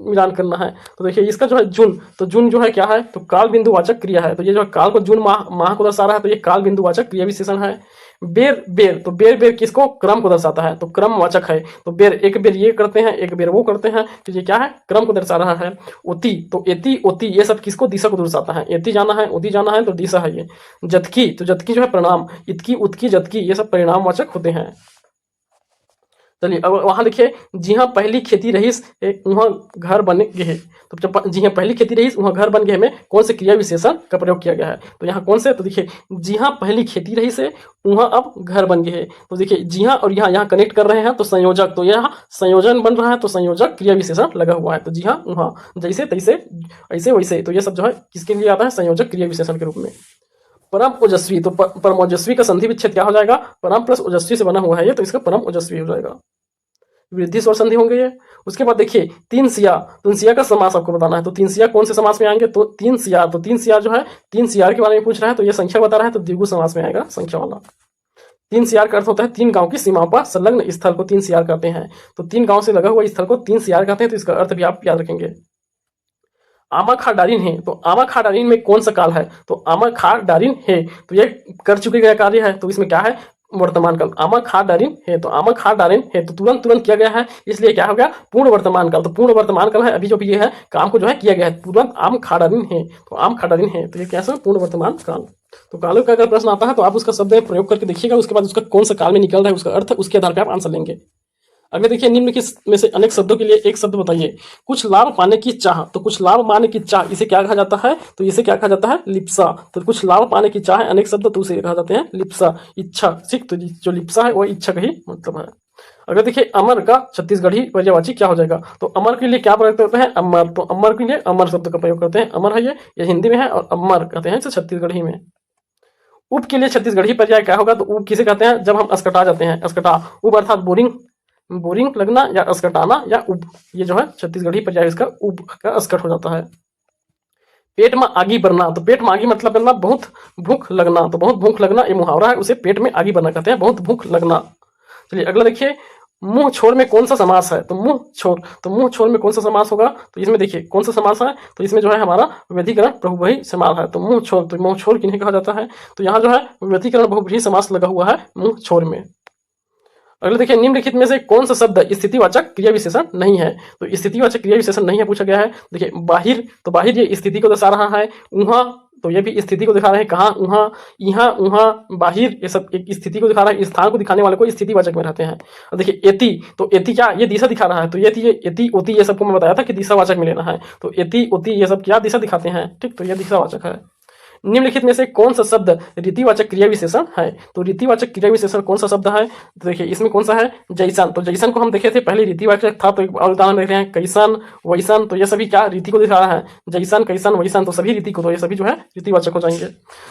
मिलान करना है। तो देखिए इसका जो है जुन, तो जुन जो है क्या है, तो काल बिंदुवाचक क्रिया है, तो ये जो है काल को जुन माह को दर्शा रहा है, तो ये काल बिंदुवाचक क्रिया विशेषण है। बेर बेर, तो बेर बेर किसको, क्रम को दर्शाता है, तो क्रमवाचक है। तो बेर एक बेर ये करते हैं, एक बेर वो करते हैं, तो ये क्या है, क्रम को दर्शा रहा है। ओती, तो एती ओती ये सब किसको, दिशा को दर्शाता है। एती जाना है, ओती जाना है, तो दिशा है ये। जतकी, तो जतकी जो है प्रणाम, इतकी उतकी जतकी ये सब परिणामवाचक होते हैं। चलिए अब वहां देखिए, जी हाँ पहली खेती रहीस वहाँ घर बन गए, तो जब जी हाँ पहली खेती रहीस वहाँ घर बन गए में कौन से क्रिया विशेषण का प्रयोग किया गया है, तो यहाँ कौन से, तो देखिए जी हाँ पहली खेती रही से वहाँ अब घर बन गए, तो देखिए जी हाँ और यहाँ कनेक्ट कर रहे हैं, तो संयोजक, तो यहाँ संयोजन बन रहा है, तो संयोजक क्रिया विशेषण लगा हुआ है। तो जी हाँ वहाँ जैसे तैसे ऐसे वैसे, तो ये सब जो है किसके लिए आता है, संयोजक क्रिया विशेषण के रूप में। परम ओजस्वी, तो परम ओजस्वी का संधि विच्छेद क्या हो जाएगा, परम प्लस ओजस्वी से बना हुआ है ये, तो इसका परम ओजस्वी हो जाएगा। वृद्धि स्वर संधि होंगे ये। उसके बाद देखिए तीन सिया का समास आपको बताना है, तो तीन सिया कौन से समास में आएंगे, तो तीन सियार जो है तीन सियार के बारे में पूछ रहा है, तो ये संख्या बता रहा है, तो द्विगु समास में आएगा संख्या वाला। तीन सियार का अर्थ होता है 3 गांव की सीमाओं पर संलग्न स्थल को 3 सियार कहते हैं, तो 3 गांव से लगा हुआ स्थल को 3 सियार कहते हैं, तो इसका अर्थ भी आप याद रखेंगे। आमा खा डारिन है, तो आमा खा डारिन में कौन सा काल है, तो आमा खा डारिन है, तो ये कर चुके गए कार्य है, तो इसमें क्या है, वर्तमान काल। आमा खा डारिन है, तो आमा खा डारिन है, तो तुरंत किया गया है, इसलिए क्या हो गया, पूर्ण वर्तमान काल। तो पूर्ण वर्तमान काल है, अभी जो भी ये है काम को जो है किया गया है, तुरंत आम खा डारिन है, तो आम खा डारिन है, तो ये कैसा पूर्ण वर्तमान काल। तो कालों का अगर प्रश्न आता है तो आप उसका शब्द प्रयोग करके देखिएगा, उसके बाद उसका कौन सा काल में निकल रहा है उसका अर्थ, उसके आधार पर आप आंसर लेंगे। अगले देखिए निम्न में से अनेक शब्दों के लिए एक शब्द बताइए। कुछ लाभ पाने की चाह, तो कुछ लाभ पाने की चाह इसे क्या कहा जाता है, तो इसे क्या कहा जाता है, लिप्सा। तो कुछ लाभ पाने की चाह है अनेक शब्द, तो उसे कहा जाते हैं लिप्सा, इच्छा। ठीक, तो जो लिप्सा है वो इच्छा का ही मतलब है। अगर देखिए अमर का छत्तीसगढ़ी पर्यायवाची क्या हो जाएगा, तो अमर के लिए क्या प्रयोग करते हैं, अमर, तो अमर के लिए अमर शब्द का प्रयोग करते हैं, अमर है ये हिंदी में है, और अमर कहते हैं इसे छत्तीसगढ़ी में। उप के लिए छत्तीसगढ़ी पर्याय क्या होगा, तो उप किसे कहते हैं, जब हम अस्कटा जाते हैं, अस्कटा, उप अर्थात बोरिंग, बोरिंग लगना या अस्कटाना या उप, ये जो है छत्तीसगढ़ी पर्याय इसका उप का अस्कट हो जाता है। पेट में आगी भरना, तो पेट में आगी मतलब बनना बहुत भूख लगना, तो बहुत भूख लगना ये मुहावरा है, उसे पेट में आगी भरना कहते हैं, बहुत भूख लगना। चलिए अगला देखिए, मुंह छोर में कौन सा समास है, तो मुंह छोर, तो मुंह छोर में कौन सा समास होगा, तो इसमें देखिए कौन सा समास है, तो इसमें जो है हमारा व्यधिकरण बहुव्रीहि समास है, तो मुंह छोर, तो मुंह छोर किन्हें कहा जाता है, तो यहाँ जो है व्यधिकरण बहुव्रीहि समास लगा हुआ है मुंह छोर में। अगले देखिए, निम्नलिखित में से कौन सा शब्द स्थितिवाचक क्रिया विशेषण नहीं है, तो स्थितिवाचक क्रिया विशेषण नहीं है पूछा गया है। देखिए बाहिर, तो बाहिर ये स्थिति को दर्शा रहा है, उहाँ तो ये भी स्थिति को दिखा रहे हैं, कहाँ, उहाँ, यहाँ, उहाँ, बाहिर, ये सब एक स्थिति को दिखा रहा है, स्थान को दिखाने वाले को स्थितिवाचक में रहते हैं। और देखिए एति, तो एति क्या, ये दिशा दिखा रहा है, तो ये एति ओति ये सबको मैं बताया था कि दिशावाचक में लेना है, तो एति ओति ये सब क्या दिशा दिखाते हैं, ठीक, तो ये दिशावाचक है। निम्नलिखित में से कौन सा शब्द रीतिवाचक क्रिया विशेषण है, तो रीतिवाचक क्रिया विशेषण कौन सा शब्द है, तो देखिए इसमें कौन सा है, जैसन, तो जैसन को हम देखे थे पहले रीतिवाचक था, तो एक और उदाहरण देख रहे हैं, कैसन, वैसन, तो ये सभी क्या रीति को दिखा रहा है, जैसन, कैसन, वैसन, तो सभी रीति को, तो ये सभी जो है रीतिवाचक हो जाएंगे।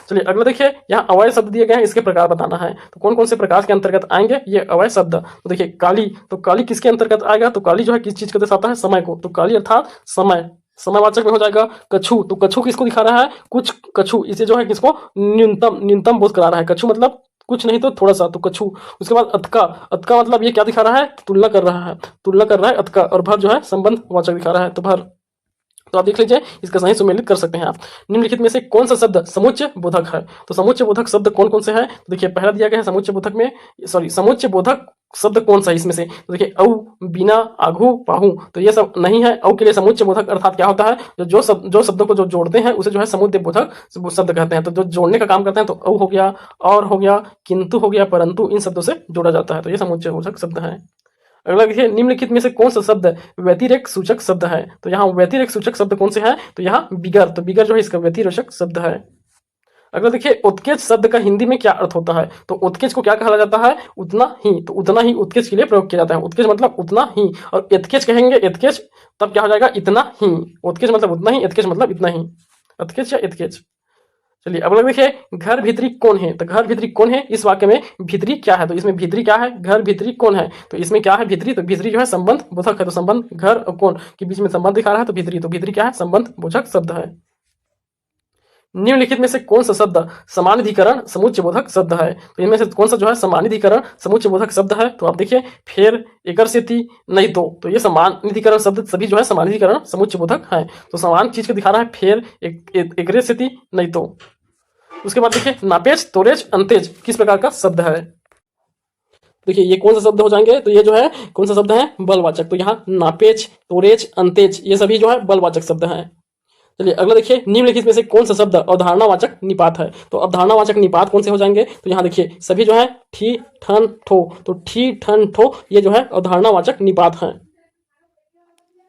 चलिए अगला देखिए, यहाँ अवय शब्द दिए गए हैं, इसके प्रकार बताना है, तो कौन कौन से प्रकार के अंतर्गत आएंगे ये अवय शब्द, तो देखिए काली, तो काली किसके अंतर्गत आएगा, तो काली जो है किस चीज को दर्शाता है, समय को, तो काली अर्थात समय, समयवाचक में हो जाएगा। कछु, तो कछु किसको दिखा रहा है, कुछ, कछु इसे जो है किसको, न्यूनतम, न्यूनतम बोध करा रहा है, कछु मतलब कुछ नहीं तो थोड़ा सा, तो कछु। उसके बाद अतका, अतका मतलब ये क्या दिखा रहा है, तुलना कर रहा है, तुलना कर रहा है अतका, और भर जो है संबंध वाचक दिखा रहा है, तो भर, तो आप देख लीजिए इसका सही सुमेलित कर सकते हैं आप। निम्नलिखित में से कौन सा शब्द समुच्चय बोधक है, तो समुच्चय बोधक शब्द कौन कौन से हैं, तो देखिए पहला दिया गया है समुच्चय बोधक में, सॉरी समुच्चय बोधक शब्द कौन सा है इसमें से, तो देखिए औ, बिना, आघु, पाहु, तो ये सब नहीं है। औ के लिए समुच्चय बोधक अर्थात क्या होता है, जो शब्दों को जो जोड़ते हैं उसे जो है समुच्चय बोधक शब्द कहते हैं, तो जो जोड़ने का काम करते हैं, तो औ हो गया, और हो गया, किंतु हो गया, परंतु, इन शब्दों से जोड़ा जाता है, तो ये समुच्चय बोधक शब्द है। अगला देखिए, निम्नलिखित में से कौन सा शब्द व्यतिरेक सूचक शब्द है, तो यहाँ व्यतिरेक सूचक शब्द कौन से हैं, तो यहाँ बिगर, तो बिगर जो है इसका व्यतिरोचक शब्द है। अगला देखिए, उत्केच शब्द का हिंदी में क्या अर्थ होता है, तो उत्केच को क्या कहा जाता है, उतना ही, तो उतना ही उत्केच के लिए प्रयोग किया जाता है, उत्केच मतलब उतना ही, और एतकेच कहेंगे, एतकेच तब क्या हो जाएगा, इतना ही, उत्केच मतलब उतना ही, एतकेच मतलब इतना ही, अतकेच या एतकेच। चलिए अब लोग देखिए, घर भीतरी कौन है, तो घर भीतरी कौन है, इस वाक्य में भीतरी क्या है, तो इसमें भीतरी क्या है, घर भीतरी कौन है, तो इसमें क्या है भीतरी, तो भीतरी जो है संबंध बोधक है, तो संबंध घर और कौन के बीच में संबंध दिखा रहा है, तो भीतरी क्या है, संबंध बोधक शब्द है। निम्नलिखित में से कौन सा शब्द समानाधिकरण समुच्चय बोधक शब्द है, तो इनमें से कौन सा जो है समानाधिकरण समुच्चय बोधक शब्द है, तो आप देखिए फेर, एकर से थी, नहीं तो ये समानाधिकरण शब्द सभी जो है समानाधिकरण समुच्चय बोधक है, तो समान चीज को दिखा रहा है, फेर, एकरे से थी, नहीं तो। उसके बाद देखिए, नापेज, तोरेज, अंतेज किस प्रकार का शब्द है, देखिए ये कौन सा शब्द हो जाएंगे, तो ये जो है कौन सा शब्द है, बलवाचक, तो यहाँ नापेज, तोरेज, अंतेज ये सभी जो है बलवाचक शब्द हैं। चलिए अगला देखिए, निम्नलिखित में से कौन सा शब्द अवधारणावाचक निपात है, तो अवधारणावाचक निपात कौन से हो जाएंगे, तो यहाँ देखिए सभी जो है ठी, ठन, ठो, तो ठी, ठन, ठो ये जो है अवधारणावाचक निपात है।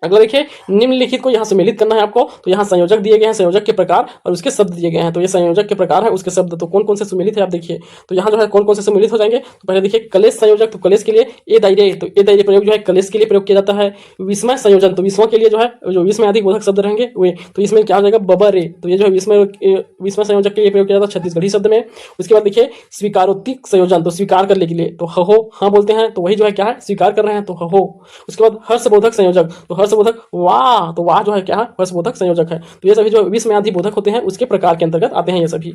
अगला देखिए, निम्नलिखित को यहाँ सम्मिलित करना है आपको, तो यहाँ संयोजक दिए गए हैं, संयोजक के प्रकार और उसके शब्द दिए गए हैं, तो ये संयोजक के प्रकार है, उसके शब्द, तो कौन कौन से सम्मिलित है आप देखिए, तो यहाँ जो है कौन कौन से सम्मिलित हो जाएंगे, तो पहले देखिए कलेश संयोजक, तो कलेश के लिए ए दायरे, तो ए दायरे प्रयोग जो है कलेश के लिए प्रयोग किया जाता है। विस्मय संयोजन, तो विस्मय के लिए जो है जो विस्मय आदि बोधक शब्द रहेंगे वे, तो इसमें क्या हो जाएगा बबरे, तो ये जो है विस्मय संयोजक के लिए प्रयोग किया जाता है छत्तीसगढ़ी शब्द में। उसके बाद देखिए स्वीकारोक्तिक संयोजन, तो स्वीकार करने के लिए, तो हो हाँ बोलते हैं, तो वही जो है क्या है स्वीकार कर रहे हैं, तो हो। उसके बाद हर्षबोधक संयोजक, तो हर्षबोधक वाह, तो वाह जो है क्या है हर्षबोधक संयोजक है, तो ये सभी जो विस्मयादि बोधक होते हैं उसके प्रकार के अंतर्गत आते हैं ये सभी।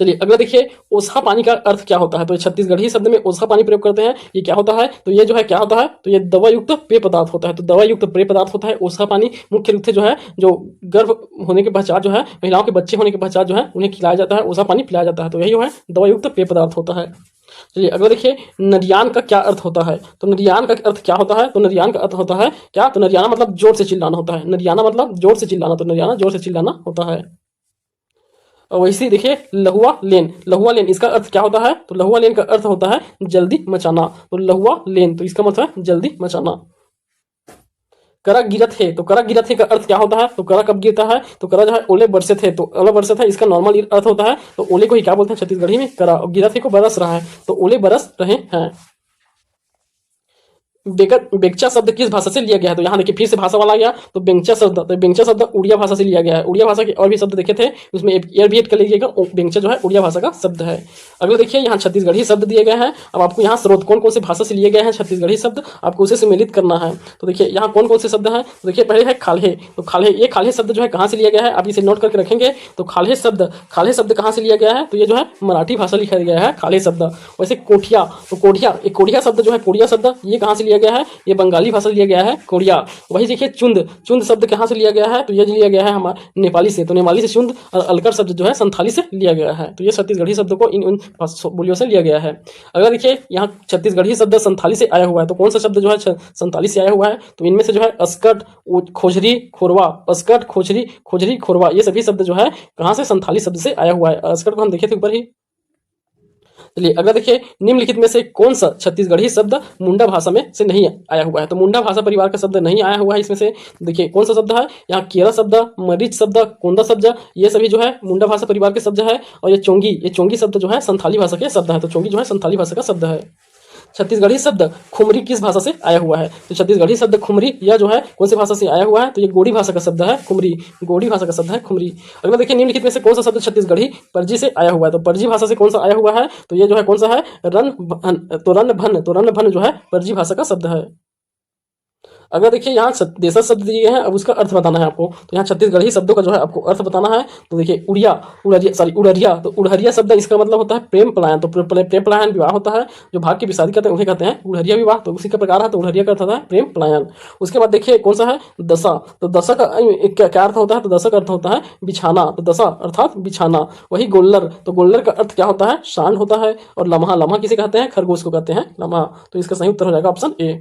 चलिए अगला देखिए, ओछा पानी का अर्थ क्या होता है, तो छत्तीसगढ़ी शब्द में ओछा पानी प्रयोग करते हैं, ये क्या होता है, तो ये जो है क्या होता है, तो ये दवा युक्त पेय पदार्थ होता है, तो दवा युक्त पेय पदार्थ होता है ओछा पानी। मुख्य रूप से जो है जो गर्भ होने के पश्चात जो है महिलाओं के बच्चे होने के पश्चात जो है उन्हें खिलाया जाता है, ओछा पानी पिलाया जाता है, तो यही जो है दवा युक्त पेय पदार्थ होता है। चलिए अगला देखिए, नरियान का क्या अर्थ होता है, तो नरियान का अर्थ क्या होता है, तो नरियान का अर्थ होता है क्या, तो नरियाना मतलब जोर से चिल्लाना होता है, नरियाना मतलब जोर से चिल्लाना, तो नरियाना जोर से चिल्लाना होता है। और वैसे देखिए लहुआ लेन, लहुआ लेन इसका अर्थ क्या होता है, तो लहुआ लेन का अर्थ होता है जल्दी मचाना, तो लहुआ लेन तो इसका मतलब है जल्दी मचाना। करा गिरत है, तो करा गिरत है का अर्थ क्या होता है, तो करा कब गिरता है, तो करा जो है ओले बरसत है, तो ओले बरसत है इसका नॉर्मल अर्थ होता है, तो ओले को ही क्या बोलते हैं छत्तीसगढ़ी में करा, और गिरत है को बरस रहा है, तो ओले बरस रहे हैं। बेंगचा शब्द किस भाषा से लिया गया है? तो यहाँ देखिए फिर से भाषा वाला आ गया। तो बेंगचा शब्द, तो बेंगचा शब्द उड़िया भाषा से लिया गया है। उड़िया भाषा के और भी शब्द देखे थे, उसमें एयर भी ऐड कर लीजिएगा। बेंगचा जो है उड़िया भाषा का शब्द है। अगले देखिए यहाँ छत्तीसगढ़ी शब्द दिए गए हैं। अब आपको यहाँ स्रोत कौन कौन से भाषा से लिए गए हैं छत्तीसगढ़ी शब्द, आपको उसे सम्मिलित करना है। तो देखिए यहाँ कौन कौन से शब्द हैं। तो देखिए पहले है खाल्हे। तो खाल्हे, ये खाल्हे शब्द जो है कहाँ से लिया गया है, आप इसे नोट करके रखेंगे। तो खाल्हे शब्द कहाँ से लिया गया है? तो ये जो है मराठी भाषा लिखा गया है खाल्हे शब्द। वैसे कोठिया, तो कोठिया शब्द जो है, कोड़िया शब्द, ये कहाँ से लिया गया है? ये बंगाली भाषा लिया गया है कोड़िया। वही देखिए चुंद शब्द कहाँ से लिया गया है? तो ये लिया गया है हमारे नेपाली से। तो नेपाली से चुंद, और अलकर शब्द जो है संथाली से लिया गया है। तो ये छत्तीसगढ़ी शब्द को इन बोलियों से लिया गया है। अगर देखिए यहाँ छत्तीसगढ़ी शब्द संथाली से आया हुआ है, तो कौन सा शब्द जो है संथाली से आया हुआ है? तो इनमें से जो है अस्कट, खोजरी, खोरवा, अस्कट, खोजरी, खोरवा, ये सभी शब्द जो है कहाँ से? संथाली शब्द से आया हुआ है। अस्कट को हम देखे थे ऊपर ही। चलिए अगला देखिए, निम्नलिखित में से कौन सा छत्तीसगढ़ी शब्द मुंडा भाषा में से नहीं आया हुआ है? तो मुंडा भाषा परिवार का शब्द नहीं आया हुआ है इसमें से। देखिए कौन सा शब्द है यहाँ? केरा शब्द, मरीच शब्द, कोंदा शब्द, ये सभी जो है मुंडा भाषा परिवार के शब्द है। और ये चोंगी शब्द जो है संथाली भाषा के शब्द है। तो चोंगी जो है संथाली भाषा का शब्द है। छत्तीसगढ़ी शब्द खुमरी किस भाषा से आया हुआ है? तो छत्तीसगढ़ी शब्द खुमरी यह जो है कौन सी भाषा से आया हुआ है? तो ये गोड़ी भाषा का शब्द है खुमरी, गोड़ी भाषा का शब्द है खुमरी। अगला देखिए, निम्नलिखित में से कौन सा शब्द छत्तीसगढ़ी परजी से आया हुआ है? तो परजी भाषा से कौन सा आया हुआ है? तो ये जो है कौन सा है? रन भन जो है परजी भाषा का शब्द है। अगर देखिए यहाँ देशज शब्द दिए गए हैं, अब उसका अर्थ बताना है आपको। तो यहाँ छत्तीसगढ़ी शब्दों का जो है आपको अर्थ बताना है। तो देखिए उड़रिया, तो उड़हरिया शब्द इसका मतलब होता है प्रेम पलायन। तो प्रेम पलायन विवाह होता है, जो भाग की शादी करते हैं उन्हें कहते हैं उड़हरिया विवाह। तो उसी का प्रकार है। तो उड़हरिया का अर्थ होता है प्रेम पलायन। उसके बाद देखिए कौन सा है? दशा। तो दशा का क्या अर्थ होता है? तो दशा का अर्थ होता है बिछाना। तो दशा अर्थात बिछाना। वही गोल्लर, तो गोल्लर का अर्थ क्या होता है? सांड होता है। और लम्हा किसे कहते हैं? खरगोश को कहते हैं लम्हा। तो इसका सही उत्तर हो जाएगा ऑप्शन ए।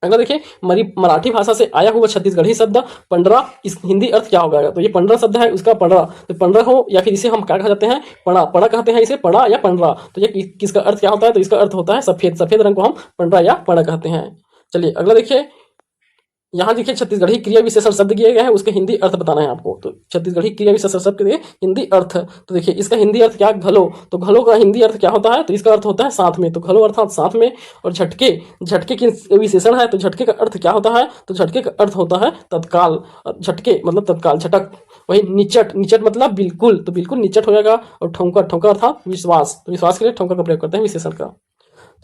अगला देखिए, मराठी भाषा से आया हुआ छत्तीसगढ़ी शब्द पंडरा, इस हिंदी अर्थ क्या होगा? तो ये पंडरा शब्द है, उसका पंडरा, तो पंडरा हो या फिर इसे हम क्या कहते हैं? पड़ा कहते हैं इसे, पड़ा या पंडरा। तो ये किसका अर्थ क्या होता है? तो इसका अर्थ होता है सफेद रंग को हम पंडरा या पड़ा कहते हैं। चलिए अगला देखिए, यहाँ देखिए छत्तीसगढ़ी क्रिया विशेषण शब्द दिए गए हैं, उसके हिंदी अर्थ बताना है आपको। तो छत्तीसगढ़ी क्रिया विशेषण शब्द के हिंदी अर्थ, तो देखिए इसका हिंदी अर्थ क्या? घलो। तो घलो का हिंदी अर्थ क्या होता है? तो इसका अर्थ होता है साथ में। तो घलो अर्थात साथ में। और झटके की विशेषण है। तो झटके का अर्थ क्या होता है? तो झटके का अर्थ होता है तत्काल। झटके मतलब तत्काल, झटक। वही निचट मतलब बिल्कुल, तो बिल्कुल निचट हो जाएगा। और ठोंका अर्थात विश्वास। तो विश्वास के लिए ठोंका का प्रयोग करते हैं विशेषण का।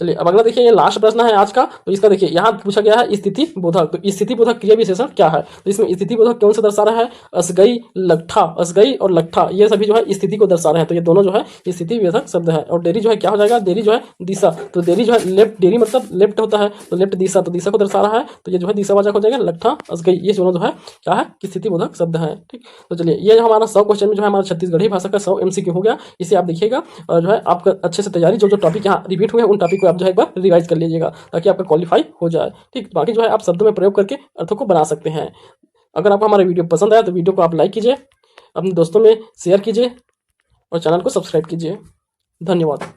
चलिए अब अगला देखिए, ये लास्ट प्रश्न है आज का। तो इसका देखिए यहाँ पूछा गया है स्थिति बोधक। तो स्थिति बोधक क्रिया विशेषण क्या है? तो इसमें स्थिति बोधक कौन सा दर्शा रहा है? असगई और लट्ठा, ये सभी जो है स्थिति को दर्शा रहे हैं। तो ये दोनों जो है स्थिति बोधक शब्द है। और डेरी जो है क्या हो जाएगा? डेरी जो है दिशा। तो डेरी जो है लेफ्ट, डेरी मतलब लेफ्ट होता है। तो लेफ्ट दिशा, तो दिशा को दर्शा रहा है। तो ये जो है दिशावाचक हो जाएगा। लट्ठा, असगई, ये दोनों जो है क्या है? स्थिति बोधक शब्द है। ठीक, तो चलिए ये हमारा 100 क्वेश्चन में जो है हमारा छत्तीसगढ़ी भाषा का 100 MCQ हो गया। इसे आप देखिएगा और जो है आपका अच्छे से तैयारी, जो टॉपिक यहाँ रिपीट हुए उन टॉपिक को आप जो है एक बार रिवाइज कर लीजिएगा, ताकि आपका क्वालिफाई हो जाए। ठीक, बाकी जो है आप शब्दों में प्रयोग करके अर्थों को बना सकते हैं। अगर आपको हमारा वीडियो पसंद आया तो वीडियो को आप लाइक कीजिए, अपने दोस्तों में शेयर कीजिए और चैनल को सब्सक्राइब कीजिए। धन्यवाद।